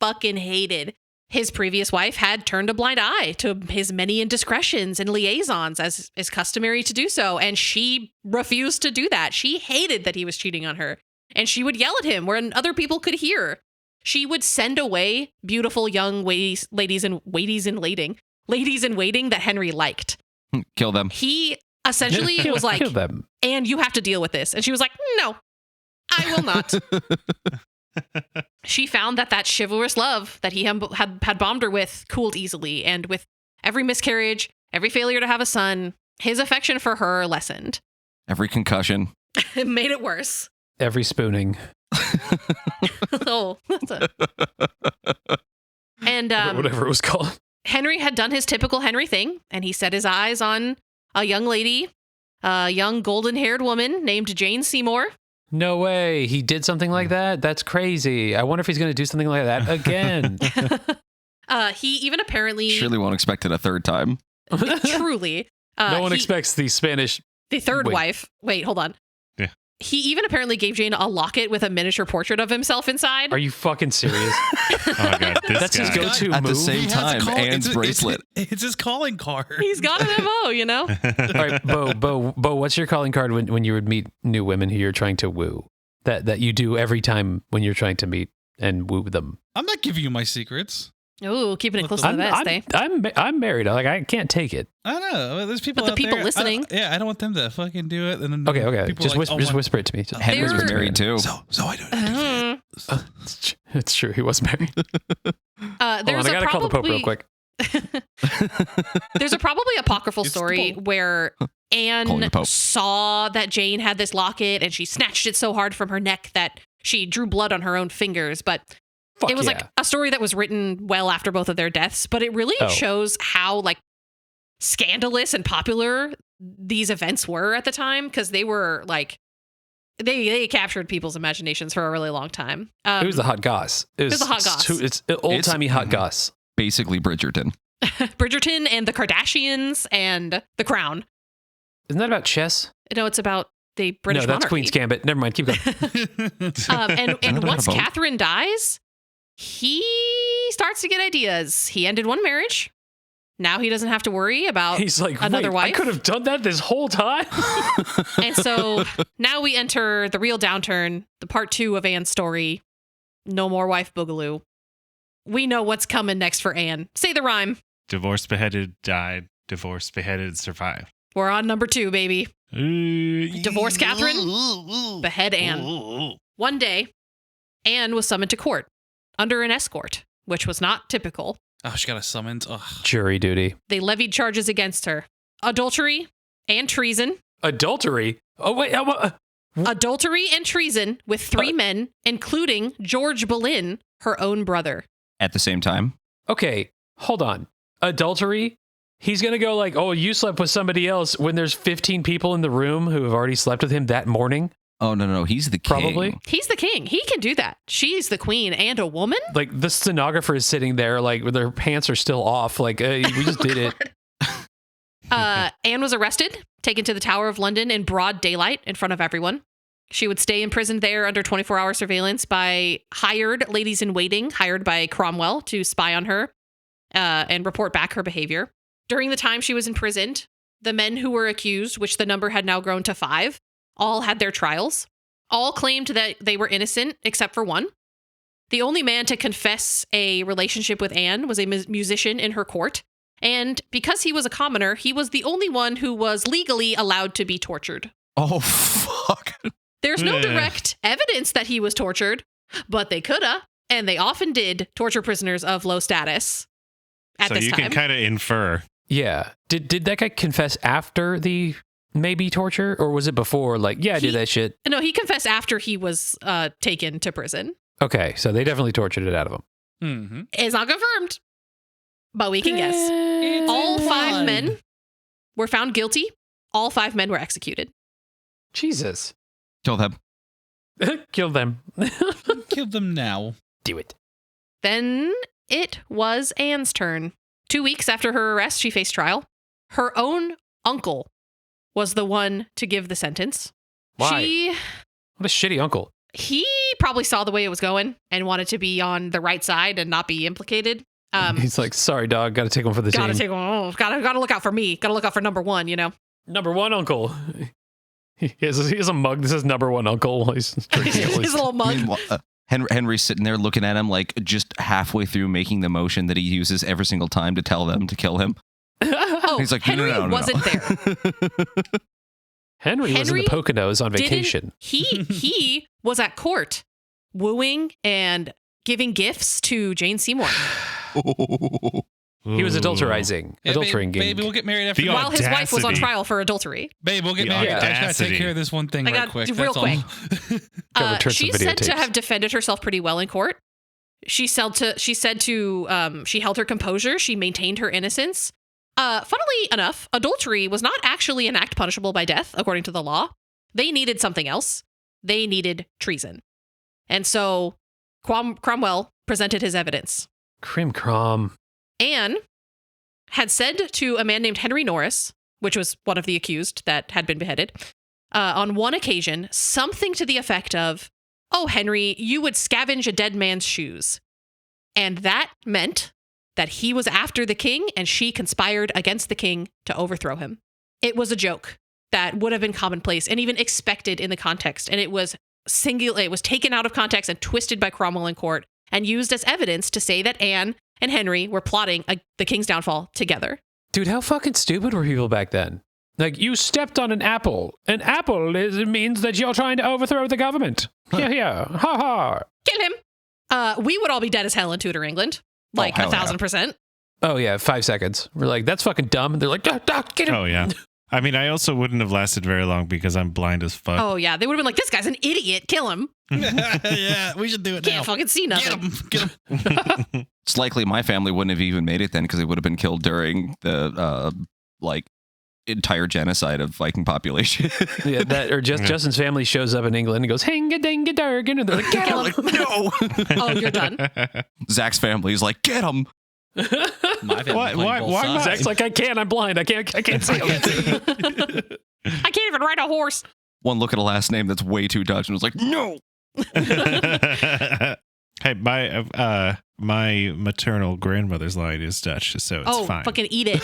fucking hated. His previous wife had turned a blind eye to his many indiscretions and liaisons, as is customary to do so, and she refused to do that. She hated that he was cheating on her, and she would yell at him where other people could hear. She would send away beautiful young ladies in waiting that Henry liked. Kill them. He essentially was like, Kill them. "And you have to deal with this," and she was like, "No, I will not." She found that chivalrous love that he had bombed her with cooled easily, and with every miscarriage, every failure to have a son, his affection for her lessened. Every concussion. It made it worse. Every spooning. Oh, that's a... And Whatever it was called. Henry had done his typical Henry thing, and he set his eyes on a young lady, a young golden-haired woman named Jane Seymour. No way. He did something like that? That's crazy. I wonder if he's going to do something like that again. He even apparently... Surely won't expect it a third time. Truly. No one expects the Spanish... The third Wait. wife. Wait, hold on. Yeah. He even apparently gave Jane a locket with a miniature portrait of himself inside. Are you fucking serious? Oh, my God. This That's his guy. go-to move. At the same He has a time, call- Anne's it's- bracelet. It's his calling card. He's got an MO, you know? All right, Bo, what's your calling card when you would meet new women who you're trying to woo? That you do every time when you're trying to meet and woo them. I'm not giving you my secrets. Ooh, keeping it close to the vest, eh? I'm married. I can't take it. I don't know. There's people But the out people there- listening- I don't want them to fucking do it. And then Okay. people Just are like, whisper, whisper it to me. Just- Henry was They're- married too. So I don't. It's true. He was married. Hold on, There's I gotta call the Pope real quick. There's a probably apocryphal It's the story Pope. where Calling the Anne Pope. saw that Jane had this locket and she snatched it so hard from her neck that she drew blood on her own fingers. But Fuck it was yeah. like a story that was written well after both of their deaths, but it really Oh. shows how like scandalous and popular these events were at the time, because they were like they captured people's imaginations for a really long time. It was the hot goss. It was the hot goss. It's old-timey hot goss. Basically Bridgerton. Bridgerton and the Kardashians and The Crown. Isn't that about chess? No, it's about the British No, that's monarchy. Queen's Gambit. Never mind. Keep going. And once about- Catherine dies, he starts to get ideas. He ended one marriage. Now he doesn't have to worry about He's like, another wait, I wife. could have done that this whole time. And so now we enter the real downturn, the part 2 of Anne's story. No more wife boogaloo. We know what's coming next for Anne. Say the rhyme. Divorced, beheaded, died. Divorced, beheaded, survived. We're on number 2, baby. Divorce Catherine, behead Anne. One day, Anne was summoned to court under an escort, which was not typical. Oh, she got a summons. Ugh. Jury duty. They levied charges against her: adultery and treason. Adultery? Oh, wait. adultery and treason with 3 men, including George Boleyn, her own brother. At the same time? Okay, hold on. Adultery? He's going to go like, oh, you slept with somebody else when there's 15 people in the room who have already slept with him that morning? Oh, no. He's the king. Probably. He's the king. He can do that. She's the queen and a woman? Like, the stenographer is sitting there, like, with their pants are still off. Like, we just did it. Anne was arrested, taken to the Tower of London in broad daylight in front of everyone. She would stay imprisoned there under 24-hour surveillance by hired ladies in waiting, hired by Cromwell to spy on her and report back her behavior. During the time she was imprisoned, the men who were accused, which the number had now grown to 5, all had their trials. All claimed that they were innocent except for one. The only man to confess a relationship with Anne was a musician in her court. And because he was a commoner, he was the only one who was legally allowed to be tortured. Oh, fuck. There's no direct evidence that he was tortured, but they coulda, and they often did, torture prisoners of low status at this time. So you can kind of infer. Yeah. Did that guy confess after the maybe torture, or was it before? Like, yeah, I did that shit. No, he confessed after he was taken to prison. Okay, so they definitely tortured it out of him. Mm-hmm. It's not confirmed, but we can guess. All 5 men were found guilty. All 5 men were executed. Jesus. Kill them. Kill them. Kill them now. Do it. Then it was Anne's turn. 2 weeks after her arrest, she faced trial. Her own uncle was the one to give the sentence. Why? What a shitty uncle. He probably saw the way it was going and wanted to be on the right side and not be implicated. He's like, sorry, dog. Got to take one for the team. Gotta look out for me. Gotta look out for number 1, you know? Number 1 uncle. He has a mug that says number 1 uncle. He's drinking his little mug. Henry's sitting there looking at him like just halfway through making the motion that he uses every single time to tell them to kill him. Oh, he's like, Henry no. wasn't there. Henry was in the Poconos on vacation. He was at court wooing and giving gifts to Jane Seymour. He was adulterizing. Baby, we'll get married after while his wife was on trial for adultery. Babe, we'll get married. I just gotta take care of this one thing quick. Real quick. She's said to tapes. have defended herself pretty well in court. She held her composure. She maintained her innocence. Funnily enough, adultery was not actually an act punishable by death, according to the law. They needed something else. They needed treason. And so Cromwell presented his evidence. Crom. Anne had said to a man named Henry Norris, which was one of the accused that had been beheaded, on one occasion, something to the effect of, "Oh, Henry, you would scavenge a dead man's shoes." And that meant that he was after the king and she conspired against the king to overthrow him. It was a joke that would have been commonplace and even expected in the context. And it was taken out of context and twisted by Cromwell in court and used as evidence to say that Anne and Henry were plotting the king's downfall together. Dude, how fucking stupid were people back then? Like, you stepped on an apple. An apple means that you're trying to overthrow the government. Here. Ha ha. Kill him. We would all be dead as hell in Tudor England. Like 1,000%. Oh, yeah. 5 seconds. We're like, that's fucking dumb. And they're like, get him. Oh, yeah. I mean, I also wouldn't have lasted very long because I'm blind as fuck. Oh, yeah. They would have been like, this guy's an idiot. Kill him. Yeah, we should do it now. Can't fucking see nothing. Get him. It's likely my family wouldn't have even made it then because they would have been killed during the entire genocide of Viking population. Yeah, that or Justin's family shows up in England and goes, "Hinga dinga dargan," and they're like, "Get him!" Like, no. Oh, you're done. Zach's family is like, "Get him!" My family Why not? Zach's like, "I can't. I'm blind. I can't see him." I can't even ride a horse. One look at a last name that's way too Dutch and was like, "No." Hey, my maternal grandmother's line is Dutch, so it's fine. Oh, fucking eat it.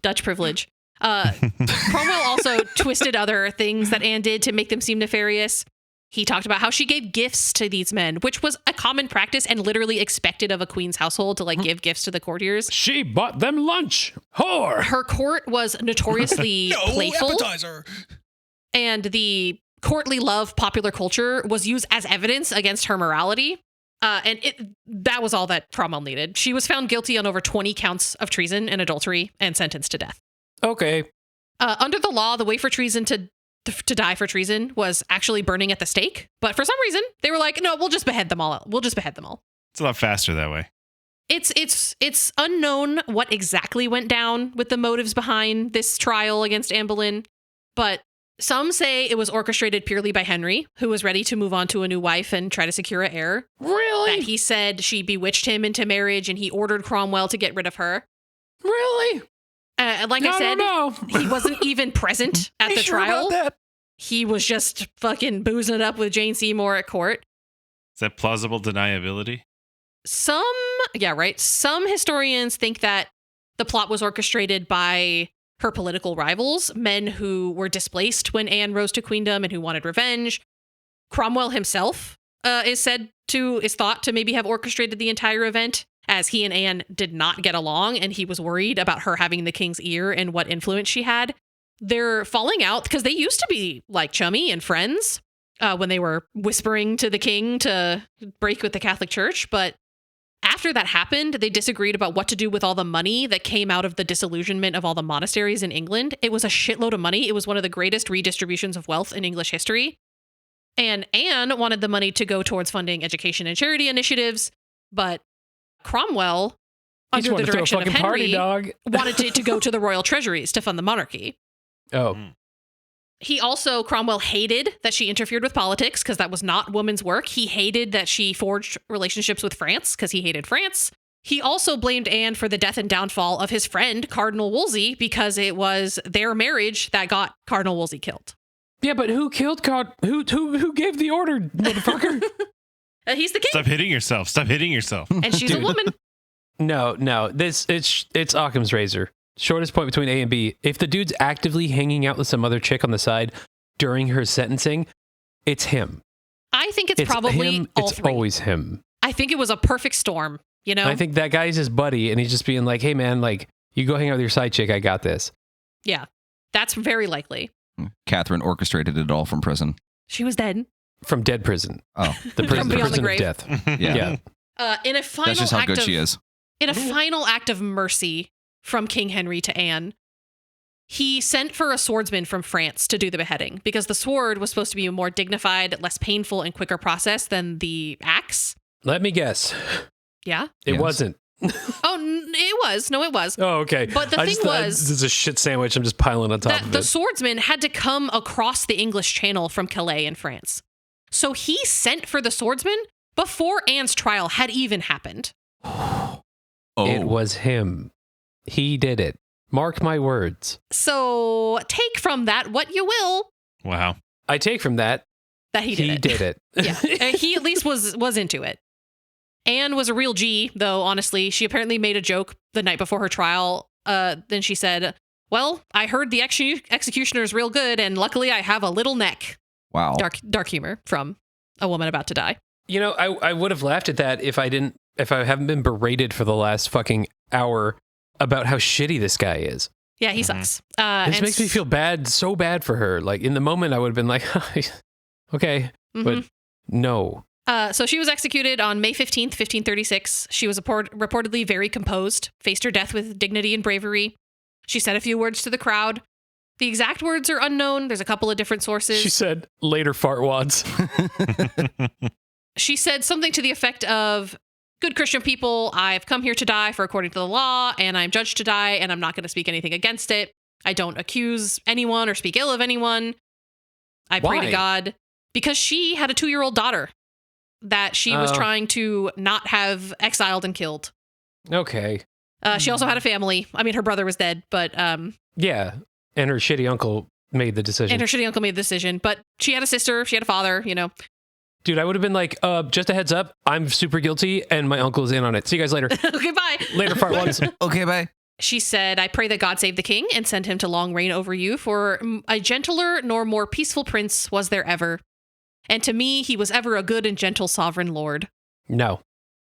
Dutch privilege. Cromwell also twisted other things that Anne did to make them seem nefarious. He talked about how she gave gifts to these men, which was a common practice and literally expected of a queen's household to give gifts to the courtiers. She bought them lunch. Whore. Her court was notoriously playful. Appetizer. And the courtly love popular culture was used as evidence against her morality. That was all that Cromwell needed. She was found guilty on over 20 counts of treason and adultery and sentenced to death. Okay. Under the law, the way for treason to to die for treason was actually burning at the stake. But for some reason, they were like, no, we'll just behead them all. We'll just behead them all. It's a lot faster that way. It's unknown what exactly went down with the motives behind this trial against Anne Boleyn, but some say it was orchestrated purely by Henry, who was ready to move on to a new wife and try to secure an heir. Really? That he said she bewitched him into marriage and he ordered Cromwell to get rid of her. Really? Like I said, he wasn't even present at the trial. He was just fucking boozing it up with Jane Seymour at court. Is that plausible deniability? Some historians think that the plot was orchestrated by her political rivals, men who were displaced when Anne rose to queendom and who wanted revenge. Cromwell himself is thought to maybe have orchestrated the entire event, as he and Anne did not get along and he was worried about her having the king's ear and what influence she had. They're falling out because they used to be like chummy and friends when they were whispering to the king to break with the Catholic Church. But after that happened, they disagreed about what to do with all the money that came out of the disillusionment of all the monasteries in England. It was a shitload of money. It was one of the greatest redistributions of wealth in English history. And Anne wanted the money to go towards funding education and charity initiatives, but Cromwell, under the direction of Henry, wanted it to go to the royal treasuries to fund the monarchy. Oh. Cromwell hated that she interfered with politics because that was not woman's work. He hated that she forged relationships with France because he hated France. He also blamed Anne for the death and downfall of his friend, Cardinal Wolsey, because it was their marriage that got Cardinal Wolsey killed. Yeah, but who killed who gave the order, motherfucker? He's the king. Stop hitting yourself. And she's a woman. No. It's Occam's razor. Shortest point between A and B. If the dude's actively hanging out with some other chick on the side during her sentencing, it's him. I think it's probably him. all it's three. Always him. I think it was a perfect storm, you know? I think that guy's his buddy, and he's just being like, hey, man, like, you go hang out with your side chick. I got this. Yeah, that's very likely. Catherine orchestrated it all from prison. She was dead. From dead prison. Oh. The prison, From beyond the of grave. death. Yeah. In a final That's just how good she is. In a final act of mercy from King Henry to Anne, he sent for a swordsman from France to do the beheading because the sword was supposed to be a more dignified, less painful, and quicker process than the axe. Let me guess. Yeah? It wasn't. It was. No, it was. Oh, okay. But the thing was, this is a shit sandwich. I'm just piling on top of it. The swordsman had to come across the English Channel from Calais in France. So he sent for the swordsman before Anne's trial had even happened. It was him. He did it. Mark my words. So take from that what you will. Wow. I take from that he did it. Yeah. He at least was into it. Anne was a real G, though, honestly. She apparently made a joke the night before her trial. Then she said, well, I heard the executioner is real good, and luckily I have a little neck. Wow. Dark humor from a woman about to die. You know, I would have laughed at that if I haven't been berated for the last fucking hour about how shitty this guy is. Yeah, he sucks. This makes me feel bad, so bad for her. Like, in the moment, I would have been like, okay, but no. So she was executed on May 15th, 1536. She was reportedly very composed, faced her death with dignity and bravery. She said a few words to the crowd. The exact words are unknown. There's a couple of different sources. She said, later fartwads. She said something to the effect of, good Christian people, I've come here to die for according to the law, and I'm judged to die, and I'm not going to speak anything against it. I don't accuse anyone or speak ill of anyone. I pray to God. Because she had a 2-year-old daughter that she was trying to not have exiled and killed. Okay. She also had a family. I mean, her brother was dead, but... yeah, and her shitty uncle made the decision. But she had a sister, she had a father, you know. Dude, I would have been like, just a heads up, I'm super guilty, and my uncle's in on it. See you guys later. Okay, bye. Later, fartwads. Okay, bye. She said, I pray that God save the king and send him to long reign over you, for a gentler nor more peaceful prince was there ever. And to me, he was ever a good and gentle sovereign lord. No.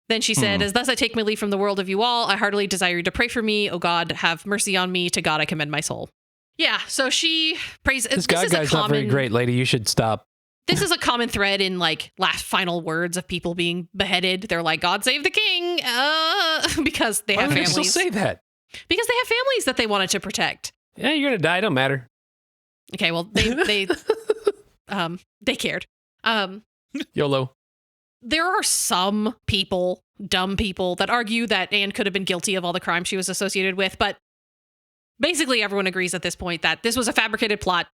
Then she said, as thus I take my leave from the world of you all, I heartily desire you to pray for me. O God, have mercy on me. To God I commend my soul. Yeah, so she prays. This guy's not very great, lady. You should stop. This is a common thread in like last final words of people being beheaded. They're like, God save the king, because they have families. Why would they still say that? Because they have families that they wanted to protect. Yeah, you're going to die. Don't matter. Okay, well, they cared. YOLO. There are some people, dumb people, that argue that Anne could have been guilty of all the crimes she was associated with, but basically everyone agrees at this point that this was a fabricated plot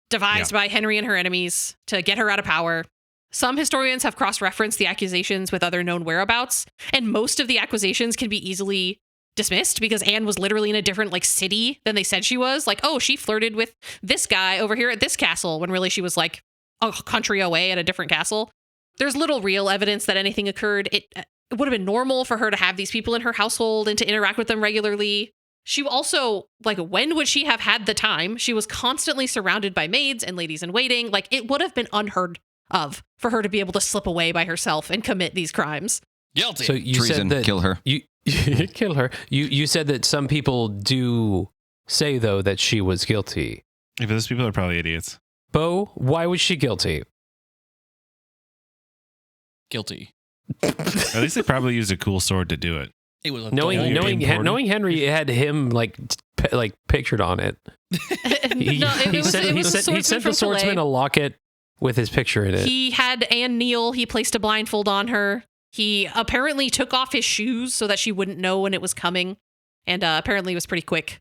devised by Henry and her enemies to get her out of power. Some historians have cross-referenced the accusations with other known whereabouts, and most of the accusations can be easily dismissed because Anne was literally in a different city than they said she was. Like, oh, she flirted with this guy over here at this castle, when really she was like a country away at a different castle. There's little real evidence that anything occurred. It would have been normal for her to have these people in her household and to interact with them regularly. She also, when would she have had the time? She was constantly surrounded by maids and ladies in waiting. It would have been unheard of for her to be able to slip away by herself and commit these crimes. Guilty. So you Treason, said that kill her. You kill her. You said that some people do say, though, that she was guilty. If those people are probably idiots. Bo, why was she guilty? Guilty. At least they probably used a cool sword to do it. It was Knowing Henry had him pictured on it. He sent the swordsman a locket with his picture in it. He had Anne kneel. He placed a blindfold on her. He apparently took off his shoes so that she wouldn't know when it was coming, and apparently it was pretty quick.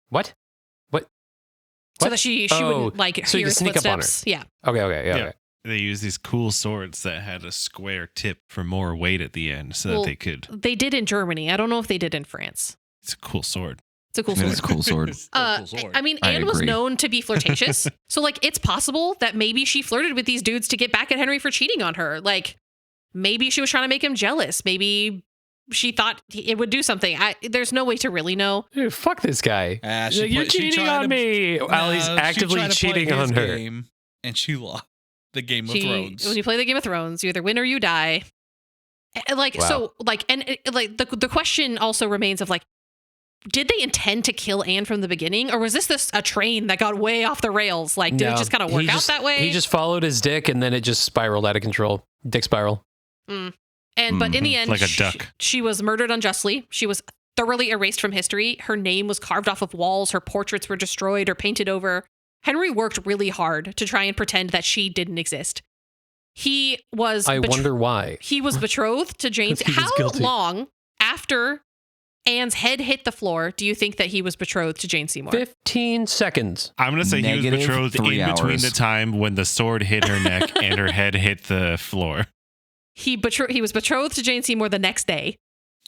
What? So that she wouldn't so hear his sneak up on her. footsteps. Yeah. Okay. They used these cool swords that had a square tip for more weight at the end, so that they could. They did in Germany. I don't know if they did in France. It's a cool sword. It's a cool sword. It is a cool sword. I mean, Anne was known to be flirtatious, so it's possible that maybe she flirted with these dudes to get back at Henry for cheating on her. Maybe she was trying to make him jealous. Maybe she thought it would do something. There's no way to really know. Dude, fuck this guy. You're cheating on me. While he's actively cheating on her. And she lost the Game of Thrones. When you play the Game of Thrones, you either win or you die. The question also remains of did they intend to kill Anne from the beginning, or was this a train that got way off the rails? Did it just kind of work out that way? He just followed his dick, and then it just spiraled out of control. Dick spiral. But in the end, like a duck. She was murdered unjustly. She was thoroughly erased from history. Her name was carved off of walls. Her portraits were destroyed or painted over. Henry worked really hard to try and pretend that she didn't exist. He was. I wonder why. He was betrothed to Jane. How long after Anne's head hit the floor do you think that he was betrothed to Jane Seymour? 15 seconds. I'm going to say he was betrothed in 3 between hours. the time when the sword hit her neck and her head hit the floor. He was betrothed to Jane Seymour the next day.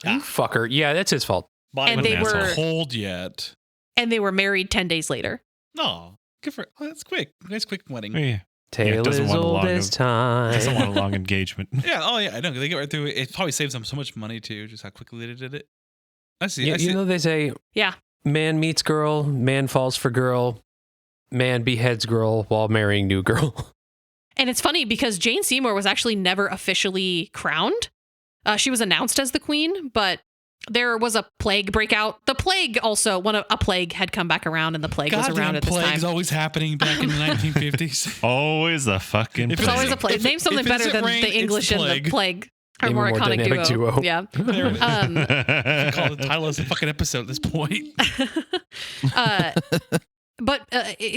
You fucker. Yeah, that's his fault. And they were cold yet. And they were married 10 days later. No, good for. Oh, that's quick. Nice quick wedding. Yeah. Tale is old as time. Doesn't want a long engagement. Yeah. Oh, yeah. I know. They get right through it. It probably saves them so much money too. Just how quickly they did it. I see. You know they say. Yeah. Man meets girl. Man falls for girl. Man beheads girl while marrying new girl. And it's funny because Jane Seymour was actually never officially crowned. She was announced as the queen, but there was a plague breakout. The plague also, a plague had come back around, and the plague was around at this time. Plague's always happening back in the 1950s. Always a fucking plague. It's always a plague. Name something better than the English and the plague. Our more iconic duo. Yeah. Call the title of the fucking episode at this point.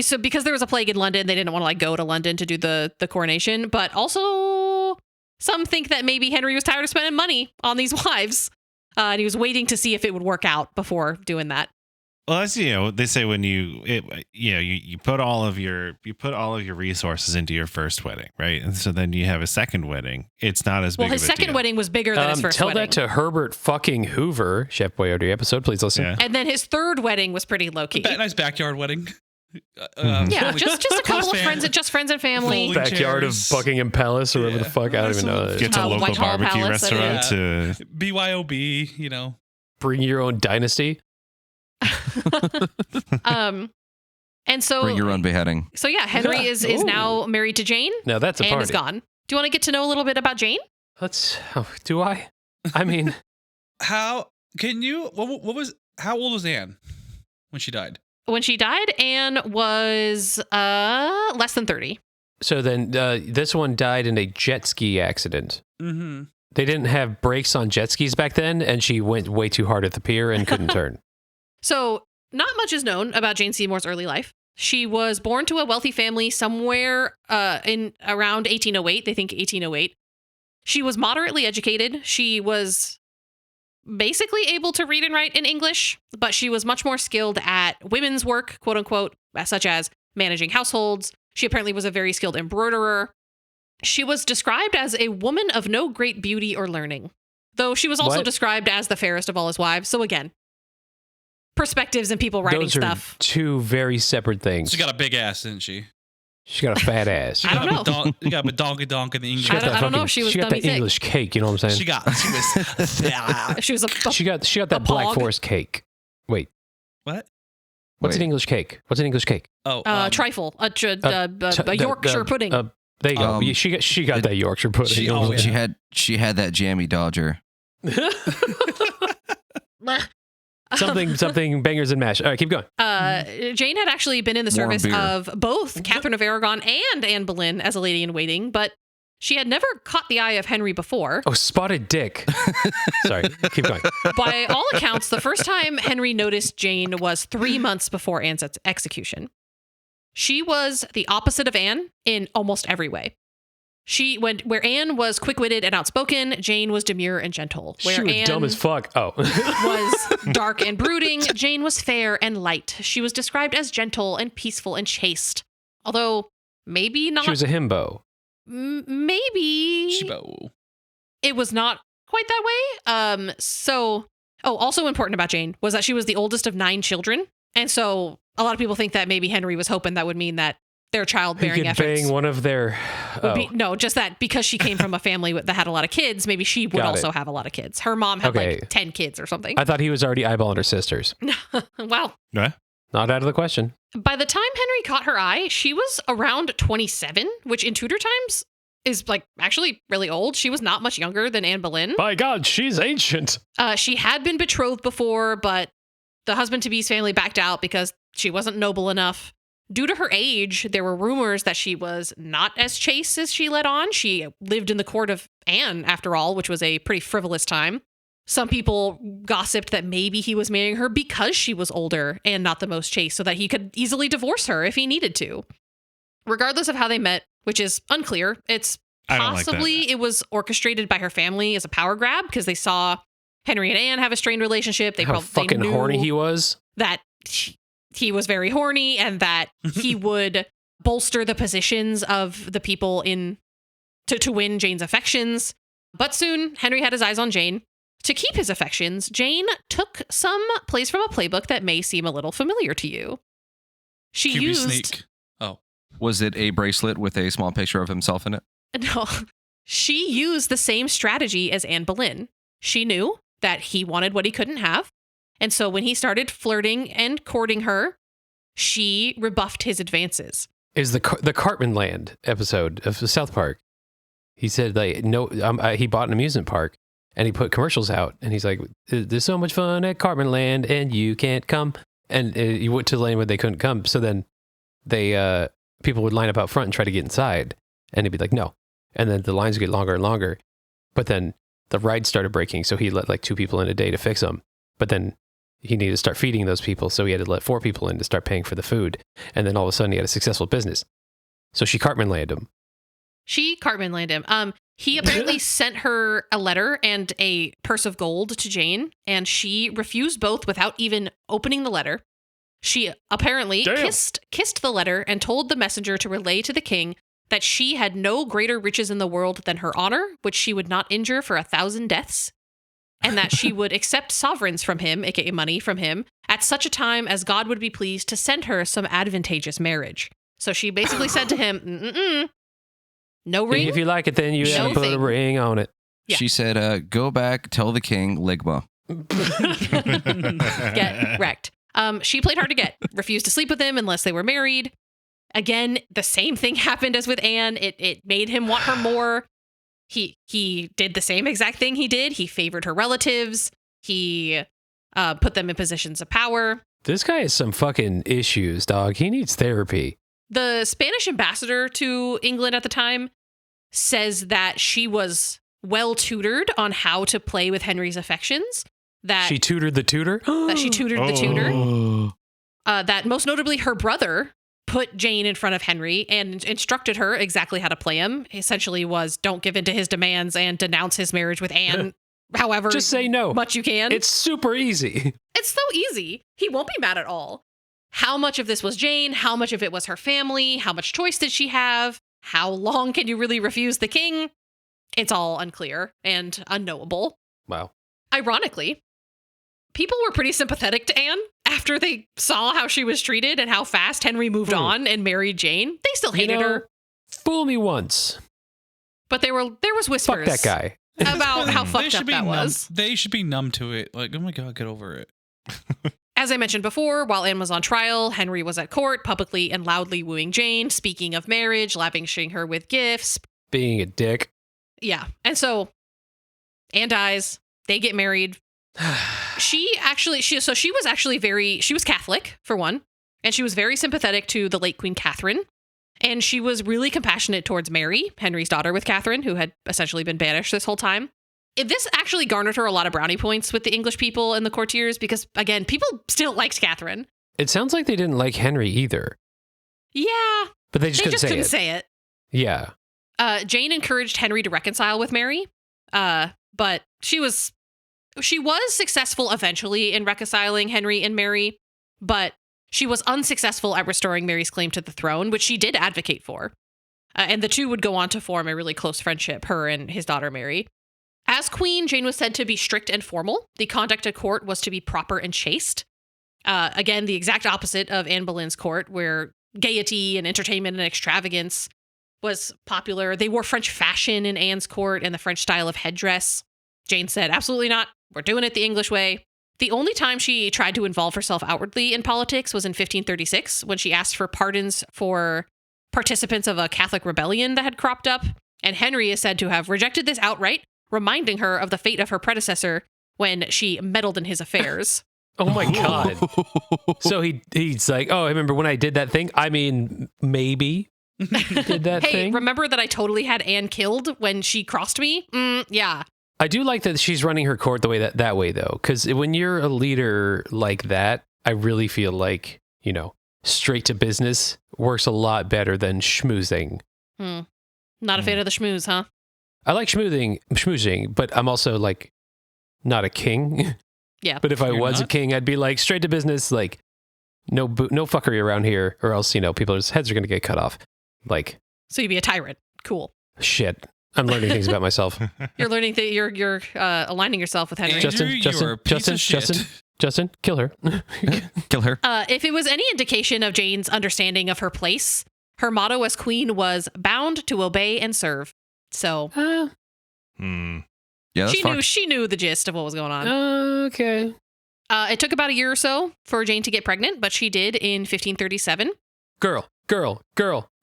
So because there was a plague in London, they didn't want to go to London to do the coronation. But also, some think that maybe Henry was tired of spending money on these wives, and he was waiting to see if it would work out before doing that. Well, that's they say when you put all of your resources into your first wedding, right? And so then you have a second wedding. It's not as big. Well, his second wedding was bigger than his first tell wedding. Tell that to Herbert fucking Hoover, Chef Boyardee episode. Please listen. Yeah. And then his third wedding was pretty low key. Nice backyard wedding. Yeah, just a couple of friends, just friends and family. Backyard of Buckingham Palace or whatever the fuck. I don't even know. Get to a local Whitehall barbecue Palace, restaurant to BYOB. Bring your own dynasty. And so bring your own beheading. So yeah, Henry is now married to Jane. Now that's a Anne party. is gone. Do you want to get to know a little bit about Jane? Do I? I mean, how old was Anne when she died? When she died, Anne was less than 30. So then this one died in a jet ski accident. Mm-hmm. They didn't have brakes on jet skis back then, and she went way too hard at the pier and couldn't turn. So not much is known about Jane Seymour's early life. She was born to a wealthy family somewhere in around 1808. They think 1808. She was moderately educated. She was basically able to read and write in English, but she was much more skilled at women's work, quote unquote, such as managing households. She apparently was a very skilled embroiderer. She was described as a woman of no great beauty or learning, though she was also described as the fairest of all his wives. So again, perspectives and people writing Those stuff. Are two very separate things. She got a big ass, didn't she? She got a fat ass. I don't know. You got a donk in the English. I don't know if she was She got dummy that thick. English cake. You know what I'm saying? She was. She was a She got that a Black pog. Forest cake. Wait, What? what's Wait. an English cake? What's an English cake? Oh, trifle, a Yorkshire pudding. There you go. She got that Yorkshire pudding. she- You know what I'm oh, saying? She had that jammy Dodger. something bangers and mash. All right, keep going. Jane had actually been in the Warm service beer. of both Catherine of Aragon and Anne Boleyn as a lady in waiting, but she had never caught the eye of Henry before. Oh, spotted dick. Sorry, keep going. By all accounts, the first time Henry noticed Jane was 3 months before Anne's execution. She was the opposite of Anne in almost every way. She went where Anne was quick-witted and outspoken, Jane was demure and gentle. Where She was Anne dumb as fuck. Oh. was dark and brooding, Jane was fair and light. She was described as gentle and peaceful and chaste. Although maybe not. She was a himbo. Maybe Shibo. it was not quite that way. Also important about Jane was that she was the oldest of 9 children. And so a lot of people think that maybe Henry was hoping that would mean that their He childbearing could efforts bang one of their. would be, no, just that because she came from a family that had a lot of kids, maybe she would Got also it. have a lot of kids. Her mom had Okay. like 10 kids or something. I thought he was already eyeballing her sisters. Wow. What? Not out of the question. By the time Henry caught her eye, she was around 27, which in Tudor times is like actually really old. She was not much younger than Anne Boleyn. By God, she's ancient. She had been betrothed before, but the husband-to-be's family backed out because she wasn't noble enough. Due to her age, there were rumors that she was not as chaste as she let on. She lived in the court of Anne, after all, which was a pretty frivolous time. Some people gossiped that maybe he was marrying her because she was older and not the most chaste, so that he could easily divorce her if he needed to. Regardless of how they met, which is unclear, it's I don't like that. possibly it was orchestrated by her family as a power grab because they saw Henry and Anne have a strained relationship. They How probably fucking knew horny he was. that he was very horny and that he would bolster the positions of the people in to win Jane's affections. But soon Henry had his eyes on Jane. To keep his affections, Jane took some plays from a playbook that may seem a little familiar to you. She QB used sneak. Oh. Was it a bracelet with a small picture of himself in it? no, she used the same strategy as Anne Boleyn. She knew that he wanted what he couldn't have. And so when he started flirting and courting her, she rebuffed his advances. Is the Cartman Land episode of South Park? He said like no, he bought an amusement park and he put commercials out and he's like, "There's so much fun at Cartman Land and you can't come." And he went to the lane where they couldn't come. So then they people would line up out front and try to get inside, and he'd be like, "No." And then the lines would get longer and longer. But then the ride started breaking, so he let like 2 people in a day to fix them. But then he needed to start feeding those people, so he had to let 4 people in to start paying for the food. And then all of a sudden, he had a successful business. So she Cartman landed him. She Cartman landed him. He apparently sent her a letter and a purse of gold to Jane, and she refused both without even opening the letter. She apparently kissed the letter and told the messenger to relay to the king that she had no greater riches in the world than her honor, which she would not injure for 1,000 deaths, and that she would accept sovereigns from him, aka money from him, at such a time as God would be pleased to send her some advantageous marriage. So she basically said to him, no ring. If you like it, then you No gotta put a thing. ring on it. Yeah. She said, go back, tell the king, Ligma. Get wrecked. She played hard to get, refused to sleep with him unless they were married. Again, the same thing happened as with Anne. It made him want her more. He did the same exact thing he did. He favored her relatives. He put them in positions of power. This guy has some fucking issues, dog. He needs therapy. The Spanish ambassador to England at the time says that she was well tutored on how to play with Henry's affections. That She tutored the tutor? that she tutored the tutor. That most notably her brother put Jane in front of Henry and instructed her exactly how to play him. Essentially was don't give in to his demands and denounce his marriage with Anne. However, just say no. Much you can. It's super easy. It's so easy. He won't be mad at all. How much of this was Jane? How much of it was her family? How much choice did she have? How long can you really refuse the king? It's all unclear and unknowable. Wow. Ironically, people were pretty sympathetic to Anne after they saw how she was treated and how fast Henry moved on and married Jane. They still hated her. Fool me once. But there was whispers. Fuck that guy. About how fucked up that was. They should be numb to it. Like, oh my God, get over it. As I mentioned before, while Anne was on trial, Henry was at court, publicly and loudly wooing Jane, speaking of marriage, lavishing her with gifts. Being a dick. Yeah. And so Anne dies. They get married. She was Catholic, for one, and she was very sympathetic to the late Queen Catherine. And she was really compassionate towards Mary, Henry's daughter with Catherine, who had essentially been banished this whole time. This actually garnered her a lot of brownie points with the English people and the courtiers because, again, people still liked Catherine. It sounds like they didn't like Henry either. Yeah. But they just couldn't say it. Yeah. Jane encouraged Henry to reconcile with Mary, but she was successful eventually in reconciling Henry and Mary, but she was unsuccessful at restoring Mary's claim to the throne, which she did advocate for. And the two would go on to form a really close friendship, her and his daughter Mary. As queen, Jane was said to be strict and formal. The conduct at court was to be proper and chaste. Again, the exact opposite of Anne Boleyn's court, where gaiety and entertainment and extravagance was popular. They wore French fashion in Anne's court and the French style of headdress. Jane said, absolutely not. We're doing it the English way. The only time she tried to involve herself outwardly in politics was in 1536, when she asked for pardons for participants of a Catholic rebellion that had cropped up. And Henry is said to have rejected this outright, reminding her of the fate of her predecessor when she meddled in his affairs. Oh my God. So he's like, oh, I remember when I did that thing? I mean, maybe did that thing. Hey, remember that I totally had Anne killed when she crossed me? Yeah. I do like that she's running her court the way that way, though, because when you're a leader like that, I really feel like, straight to business works a lot better than schmoozing. Not a fan of the schmooze, huh? I like schmoozing, but I'm also like not a king. Yeah. But if I was a king, I'd be like straight to business, like no fuckery around here, or else people's heads are going to get cut off. Like, so you'd be a tyrant. Cool. Shit. I'm learning things about myself. You're learning that you're aligning yourself with Henry. Justin, kill her. Kill her. If it was any indication of Jane's understanding of her place, her motto as queen was bound to obey and serve. So, yeah, she knew the gist of what was going on. Okay. It took about a year or so for Jane to get pregnant, but she did in 1537. Girl.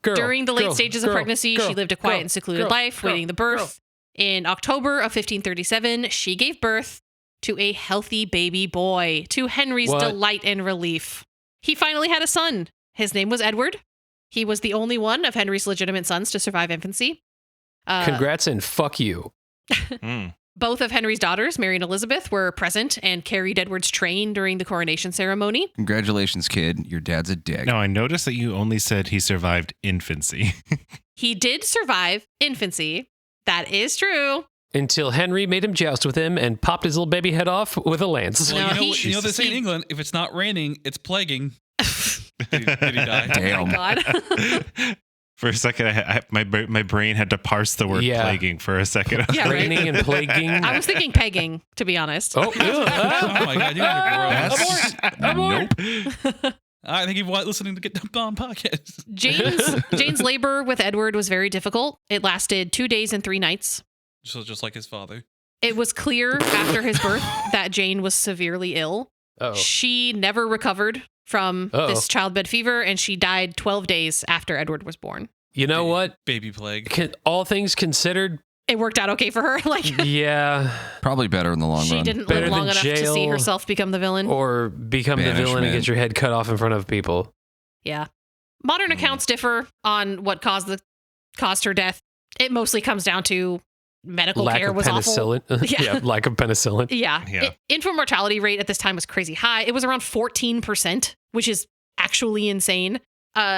During the late stages of pregnancy, she lived a quiet and secluded life, waiting the birth. In October of 1537, she gave birth to a healthy baby boy, to Henry's delight and relief. He finally had a son. His name was Edward. He was the only one of Henry's legitimate sons to survive infancy. Congrats and fuck you. Both of Henry's daughters, Mary and Elizabeth, were present and carried Edward's train during the coronation ceremony. Congratulations, kid. Your dad's a dick. No, I noticed that you only said he survived infancy. He did survive infancy. That is true. Until Henry made him joust with him and popped his little baby head off with a lance. Well, you know they say in England, if it's not raining, it's plaguing. Did he die? Damn. Oh my God. For a second, my brain had to parse the word plaguing for a second. Yeah, right? Raining and plaguing. I was thinking pegging, to be honest. Oh my God, you guys are gross. Nope. I think you're listening to Get Dumped On podcast. Jane's labor with Edward was very difficult. It lasted 2 days and 3 nights. So just like his father. It was clear after his birth that Jane was severely ill. Uh-oh. She never recovered from this childbed fever, and she died 12 days after Edward was born. You know what? Baby plague. All things considered, it worked out okay for her. yeah. Probably better in the long run. She didn't live long enough to see herself become the villain. Or become the villain and get your head cut off in front of people. Yeah. Modern accounts differ on what caused her death. It mostly comes down to medical care was awful. Yeah, lack of penicillin. Yeah. Infant mortality rate at this time was crazy high. It was around 14%, which is actually insane.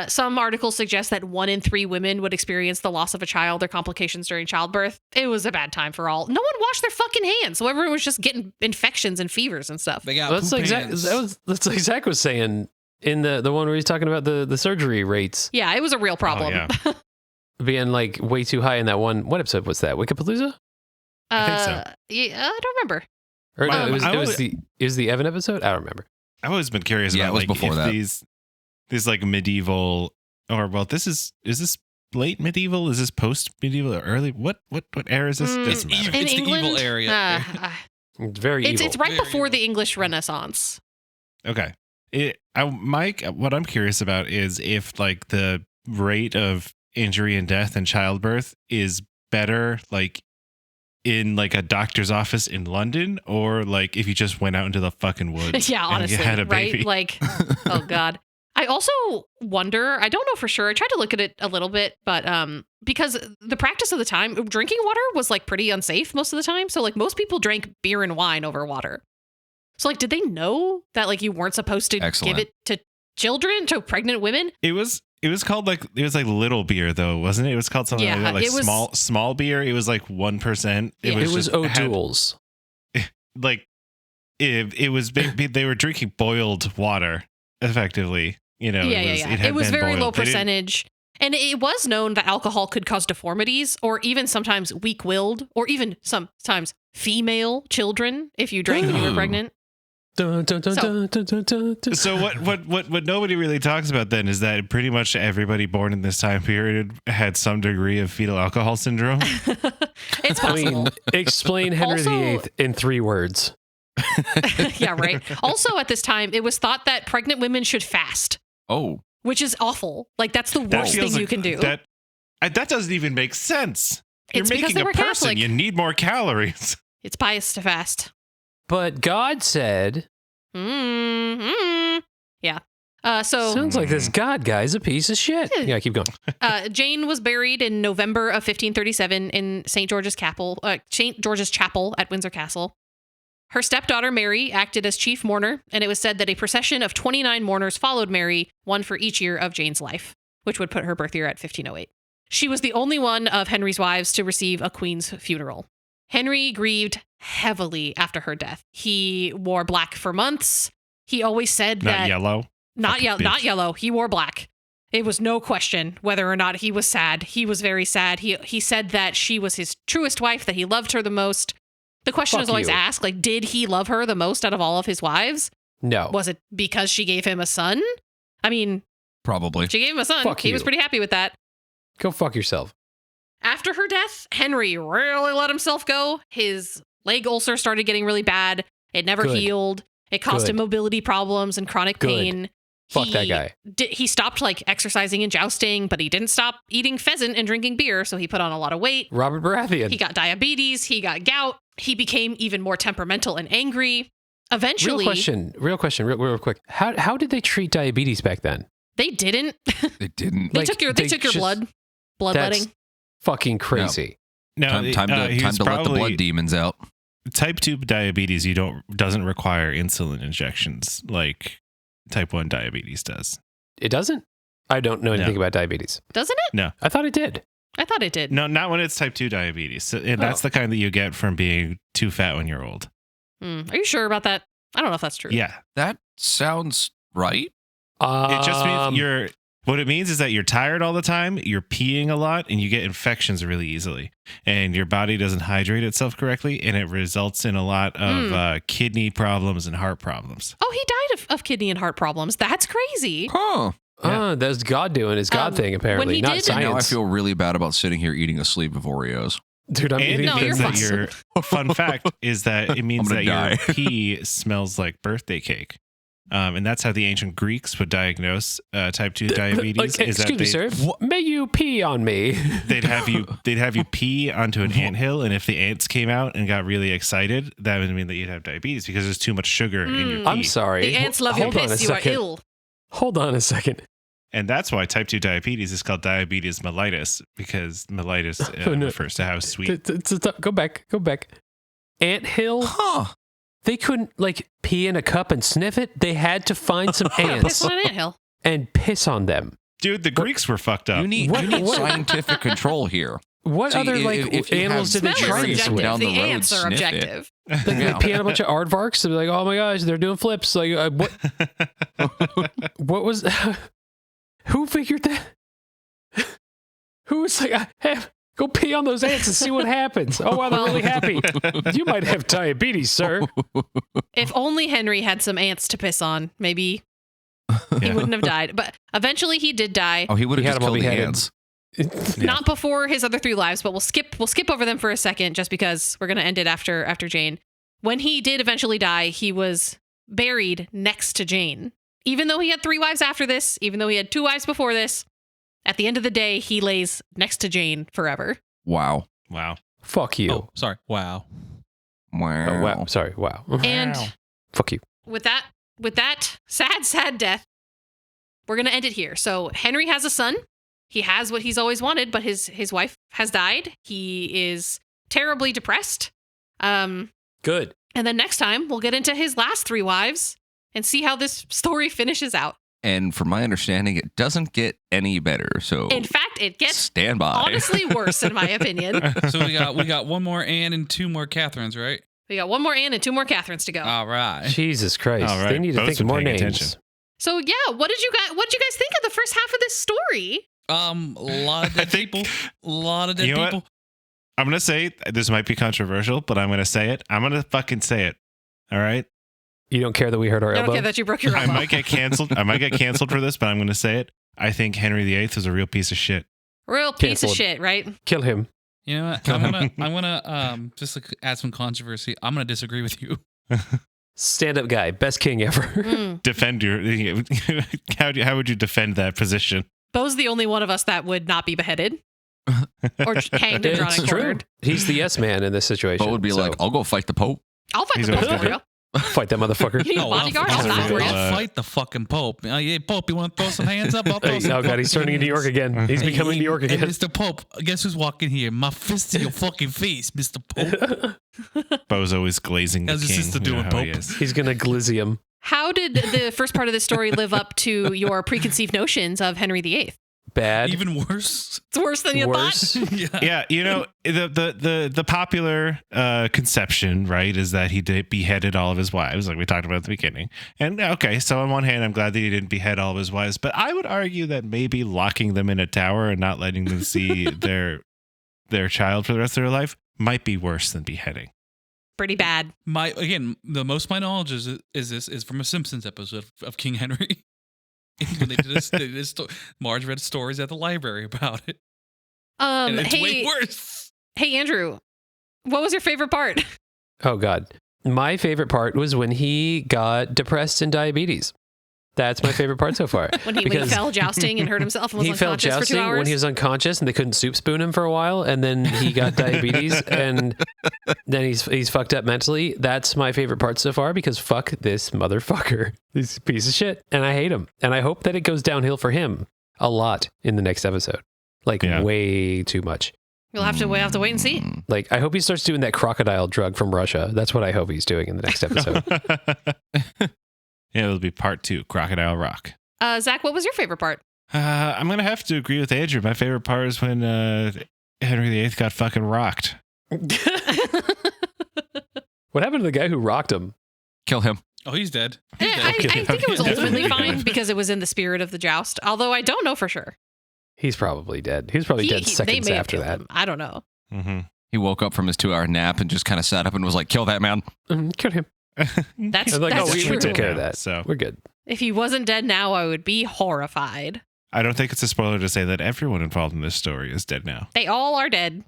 Some articles suggest that 1 in 3 women would experience the loss of a child or complications during childbirth. It was a bad time for all. No one washed their fucking hands, so everyone was just getting infections and fevers and stuff. They got That's like Zach was saying in the one where he's talking about the surgery rates. Yeah, it was a real problem. Oh, Being like way too high in that one. What episode was that? Wikipalooza? I think so. Yeah, I don't remember. Or no, it was the Evan episode? I don't remember. I've always been curious about it was before if that. these like medieval, or well, is this late medieval? Is this post medieval or early? What era is this? Doesn't matter. In It's the England, evil area. It's very evil. It's right Very before evil. the English Renaissance. Okay. Mike, what I'm curious about is if like the rate of injury and death and childbirth is better like in like a doctor's office in London, or like if you just went out into the fucking woods. Yeah, and you honestly, had a baby. right? Like, oh God. I also wonder, I don't know for sure. I tried to look at it a little bit, but because the practice of the time, drinking water was like pretty unsafe most of the time. So like most people drank beer and wine over water. So like, did they know that like you weren't supposed to Excellent. give it to children, to pregnant women? It was called like, it was like little beer though, wasn't it? It was called something Yeah, like that, like it was- small beer. It was like 1%. Yeah. It was just- had, O'Doul's. like it was they were drinking boiled water effectively. You know, Yeah. had It was been very boiled. low They didn't- percentage. And it was known that alcohol could cause deformities or even sometimes weak-willed or even sometimes female children if you drank when you were pregnant. Dun, dun, dun, So- dun, dun, dun, dun. So what nobody really talks about then is that pretty much everybody born in this time period had some degree of fetal alcohol syndrome. It's I possible. mean, explain Henry Also- VIII in 3 words. Yeah, right. Also, at this time, it was thought that pregnant women should fast, Oh, which is awful. Like, that's the That worst feels thing like- you can do. That doesn't even make sense. You're It's because making they a were person. Catholic. You need more calories. It's pious to fast. But God said, Yeah. So sounds like this God guy's a piece of shit. Yeah, keep going. Jane was buried in November of 1537 in St. George's Chapel at Windsor Castle. Her stepdaughter, Mary, acted as chief mourner, and it was said that a procession of 29 mourners followed Mary, one for each year of Jane's life, which would put her birth year at 1508. She was the only one of Henry's wives to receive a queen's funeral. Henry grieved heavily after her death. He wore black for months. He always said Not that... yellow. Not Fucking not bitch. yellow. He wore black. It was no question whether or not he was sad. He was very sad. He said that she was his truest wife, that he loved her the most. The question Fuck is always you. asked, like, did he love her the most out of all of his wives? No. Was it because she gave him a son? I mean, probably. she gave him a son. Fuck He was you. pretty happy with that. Go fuck yourself. After her death, Henry really let himself go. His leg ulcer started getting really bad. It never Good. healed. It caused him Good. mobility problems and chronic Good. pain. Fuck that guy. He stopped like exercising and jousting, but he didn't stop eating pheasant and drinking beer, so he put on a lot of weight. Robert Baratheon. He got diabetes, he got gout, he became even more temperamental and angry. Eventually, Real question, real quick. How did they treat diabetes back then? they didn't. They didn't. They Like, took your they blood That's bloodletting. fucking crazy. No, Time to let the blood demons out. Type 2 diabetes doesn't require insulin injections like type 1 diabetes does. It doesn't? I don't know anything No. about diabetes. Doesn't it? I thought it did. I thought it did. No, not when it's type 2 diabetes. So, and that's the kind that you get from being too fat when you're old. Are you sure about that? I don't know if that's true. Yeah. That sounds right. It just means what it means is that you're tired all the time, you're peeing a lot, and you get infections really easily. And your body doesn't hydrate itself correctly, and it results in a lot of kidney problems and heart problems. Oh, he died of kidney and heart problems. That's crazy. Huh. That's God doing his God thing, when apparently. he Not did- science. Now I feel really bad about sitting here eating a sleeve of Oreos. Dude, I'm And eating it No, means you're that fine. your fun fact is that it means I'm that gonna your die. pee smells like birthday cake. And that's how the ancient Greeks would diagnose type 2 diabetes. Like, is excuse me, that sir. May you pee on me? they'd have you pee onto an anthill, and if the ants came out and got really excited, that would mean that you'd have diabetes because there's too much sugar in your pee. I'm sorry. The ants love your Hold on a piss. You are second. ill. Hold on a second. And that's why type 2 diabetes is called diabetes mellitus, because mellitus Oh, no. refers to how sweet. Go back. Anthill? Huh. They couldn't, like, pee in a cup and sniff it. They had to find some Piss ants on an anthill. and piss on them. Dude, the Greeks were fucked up. You need scientific control here. What See, other if you animals did they Smell try is this subjective. with? down The the road, ants are sniff it. objective. Like, they pee on a bunch of aardvarks. They're like, oh my gosh, they're doing flips. Like, what? What was? Who figured that? Who was like, hey, go pee on those ants and see what happens? Oh wow, they're really happy. You might have diabetes, sir. If only Henry had some ants to piss on, maybe he wouldn't have died. But eventually he did die. Oh, he would He have had just him all killed the beheaded. ants. Not before his other 3 lives, but we'll skip over them for a second just because we're going to end it after Jane. When he did eventually die, he was buried next to Jane. Even though he had 3 wives after this, even though he had 2 wives before this, at the end of the day, he lays next to Jane forever. Wow. Wow. Fuck you. Oh, sorry. Wow. Wow. Oh, wow. Sorry. Wow. And Fuck you. with that sad death, we're going to end it here. So Henry has a son. He has what he's always wanted, but his wife has died. He is terribly depressed. Good. And then next time, we'll get into his last 3 wives and see how this story finishes out. And from my understanding, it doesn't get any better. So In fact, it gets stand by. honestly worse, in my opinion. So we got 1 more Anne and 2 more Catherines, right? We got 1 more Anne and 2 more Catherines to go. All right. Jesus Christ. All right. They need to Both think are of more paying names. attention. So yeah, what did you guys think of the first half of this story? A lot of dead people. A lot of dead You know what? people. I'm going to say, this might be controversial, but I'm going to say it. I'm going to fucking say it. All right? You don't care that we hurt our I don't elbow? care that you broke your I elbow. might get canceled. For this, but I'm going to say it. I think Henry VIII was a real piece of shit. Real piece of Canceled. shit, right? Kill him. You know what? I'm gonna just like add some controversy. I'm gonna disagree with you. Stand-up guy. Best king ever. Mm. Defend your. How would you defend that position? Bo's the only one of us that would not be beheaded or hanged and drawn It's and true. quartered. He's the yes man in this situation. Bo would be so like, I'll go fight the Pope. I'll fight He's the always Pope for gonna real. fight that motherfucker. You need a bodyguard? I'll die for you. I'll fight the fucking Pope. Yeah, Pope, you want to throw some hands up? I'll throw Hey, some oh god, he's turning into New York again. He's becoming New York Hey, again. Mr. Pope, guess who's walking here? My fist in your fucking face, Mr. Pope. Bo's always glazing the How's his king. sister You know doing, how he Pope? is. He's gonna glizzy him. How did the first part of the story live up to your preconceived notions of Henry VIII? Bad. Even worse. It's worse than you Worse. thought. Yeah. Yeah, you know, the popular conception, right, is that he beheaded all of his wives, like we talked about at the beginning. And okay, so on one hand, I'm glad that he didn't behead all of his wives, but I would argue that maybe locking them in a tower and not letting them see their child for the rest of their life might be worse than beheading. Pretty bad. The most my knowledge is from a Simpsons episode of King Henry. When they did this Marge read stories at the library about it. And it's way worse. Hey, Andrew, what was your favorite part? Oh god. My favorite part was when he got depressed and diabetes. That's my favorite part so far. When he fell jousting and hurt himself and was He fell unconscious for 2 jousting hours? when he was unconscious and they couldn't soup spoon him for a while, and then he got diabetes and then he's fucked up mentally. That's my favorite part so far because fuck this motherfucker. He's a piece of shit and I hate him. And I hope that it goes downhill for him a lot in the next episode. Like way too much. We'll have to wait and see. Like I hope he starts doing that crocodile drug from Russia. That's what I hope he's doing in the next episode. Yeah, it'll be part 2, Crocodile Rock. Zach, what was your favorite part? I'm going to have to agree with Andrew. My favorite part is when Henry VIII got fucking rocked. What happened to the guy who rocked him? Kill him. Oh, he's dead. I think it was ultimately fine because it was in the spirit of the joust, although I don't know for sure. He's probably dead. He was probably dead seconds after that. I don't know. Mm-hmm. He woke up from his 2-hour nap and just kind of sat up and was like, kill that man. Kill him. That's, I was like, that's we true. took care of that. So We're good. If he wasn't dead now, I would be horrified. I don't think it's a spoiler to say that everyone involved in this story is dead now. They all are dead.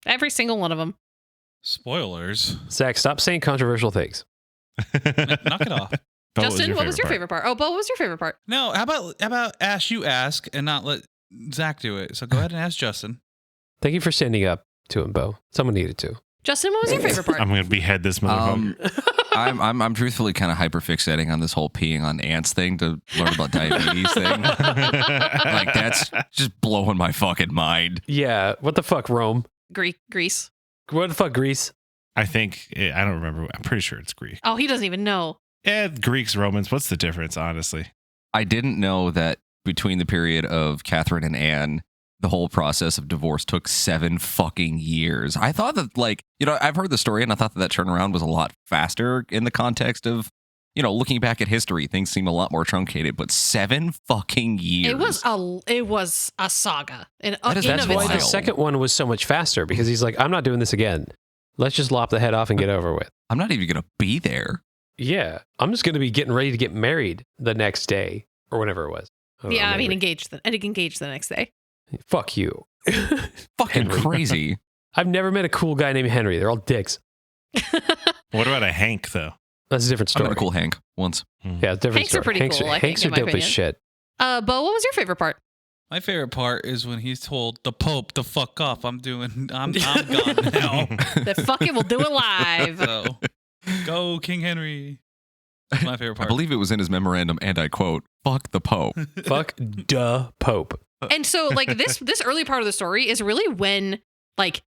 Every single one of them. Spoilers. Zach, stop saying controversial things. Knock it off. Bo, Justin, what was your favorite part? Oh, Bo, what was your favorite part? No, how about you ask and not let Zach do it? So go ahead and ask Justin. Thank you for standing up to him, Bo. Someone needed to. Justin, what was your favorite part? I'm going to behead this motherfucker. I'm truthfully kind of hyper fixating on this whole peeing on ants thing to learn about diabetes thing. Like that's just blowing my fucking mind. Yeah. What the fuck, Rome? Greece. What the fuck, Greece? I think, I don't remember. I'm pretty sure it's Greek. Oh, he doesn't even know. Yeah, Greeks, Romans. What's the difference, honestly? I didn't know that between the period of Catherine and Anne, the whole process of divorce took 7 fucking years. I thought that, like, I've heard the story and I thought that turnaround was a lot faster in the context of, looking back at history, things seem a lot more truncated, but 7 fucking years. It was a saga. That's why the second one was so much faster, because he's like, I'm not doing this again. Let's just lop the head off and get over with. I'm not even going to be there. Yeah. I'm just going to be getting ready to get married the next day or whenever it was. Engaged the next day. Fuck you. Fucking crazy. I've never met a cool guy named Henry. They're all dicks. What about a Hank, though? That's a different story. I met a cool Hank once. Yeah, it's a different Hanks story. are pretty cool, I think, Hanks are in my dope opinion. as shit. Bo, what was your favorite part? My favorite part is when he's told the Pope to fuck off. I'm gone now. The fucking will do it live. So, go King Henry. That's my favorite part. I believe it was in his memorandum, and I quote, "Fuck the Pope." Fuck duh Pope. And so, like, this early part of the story is really when, like,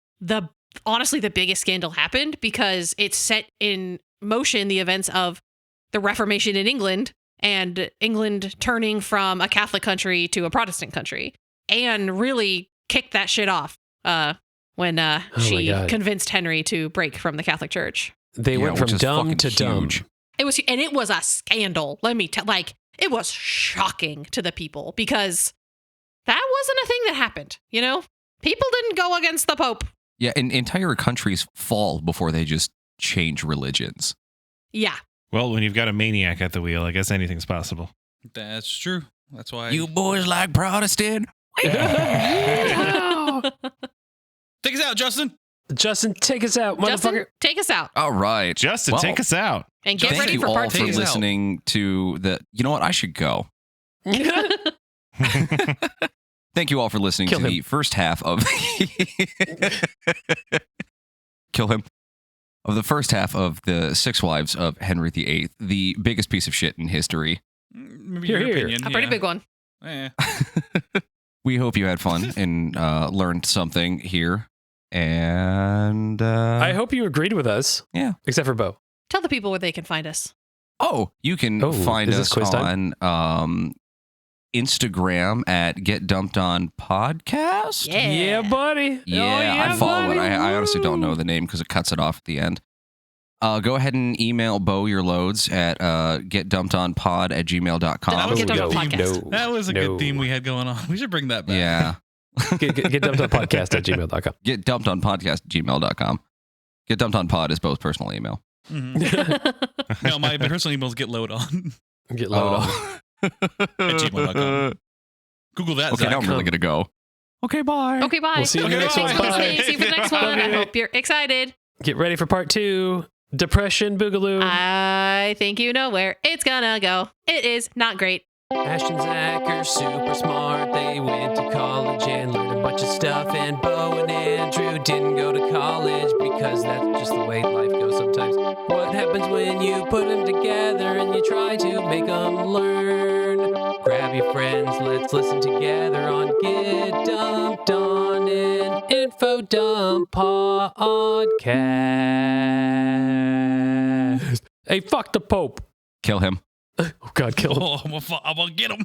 honestly the biggest scandal happened, because it set in motion the events of the Reformation in England, and England turning from a Catholic country to a Protestant country, and really kicked that shit off when she convinced Henry to break from the Catholic Church. They went from dumb to dumb. It was a scandal. Let me tell, like, it was shocking to the people, because that wasn't a thing that happened. People didn't go against the Pope. Yeah, and entire countries fall before they just change religions. Yeah. Well, when you've got a maniac at the wheel, I guess anything's possible. That's true. That's why you boys like Protestant. Take us out, Justin. Justin, take us out, motherfucker. Justin, take us out. All right, Justin, take us out. And get ready for part 2. Thank you all for listening to the. You know what? I should go. Thank you all for listening to the first half of Kill him. Of the first half of the 6 Wives of Henry VIII, the biggest piece of shit in history. Maybe your opinion. A pretty big one. We hope you had fun and learned something here. And I hope you agreed with us. Yeah. Except for Bo. Tell the people where they can find us. Oh, you can find us on Instagram at Get Dumped On Podcast. Yeah, buddy. Yeah, I follow it. I honestly don't know the name because it cuts it off at the end. Go ahead and email Bo your loads at getdumpedonpod@gmail.com. That was a good theme we had going on. We should bring that back. Yeah. Get dumpedonpodcast@gmail.com. Get dumpedonpodcast@gmail.com. Get dumped on pod is Bo's personal email. Mm-hmm. No, my personal email is get load on. Get load on. At gmail.com. Google that. Okay, Zach. now I'm really going to go. Okay, bye. Okay, bye. We'll see you in the next one. Bye. See you for the next one. I hope you're excited. Get ready for part 2. Depression Boogaloo. I think you know where it's gonna go. It is not great. Ash and Zach are super smart. They went to college and learned a bunch of stuff. And Bo and Andrew didn't go to college because that's just the way life goes sometimes. What happens when you put them together and you try to make them learn? Grab your friends, let's listen together on Get Dumped On an Info Dump Podcast. Hey, fuck the Pope. Kill him. Oh, God, kill him. I'm gonna get him.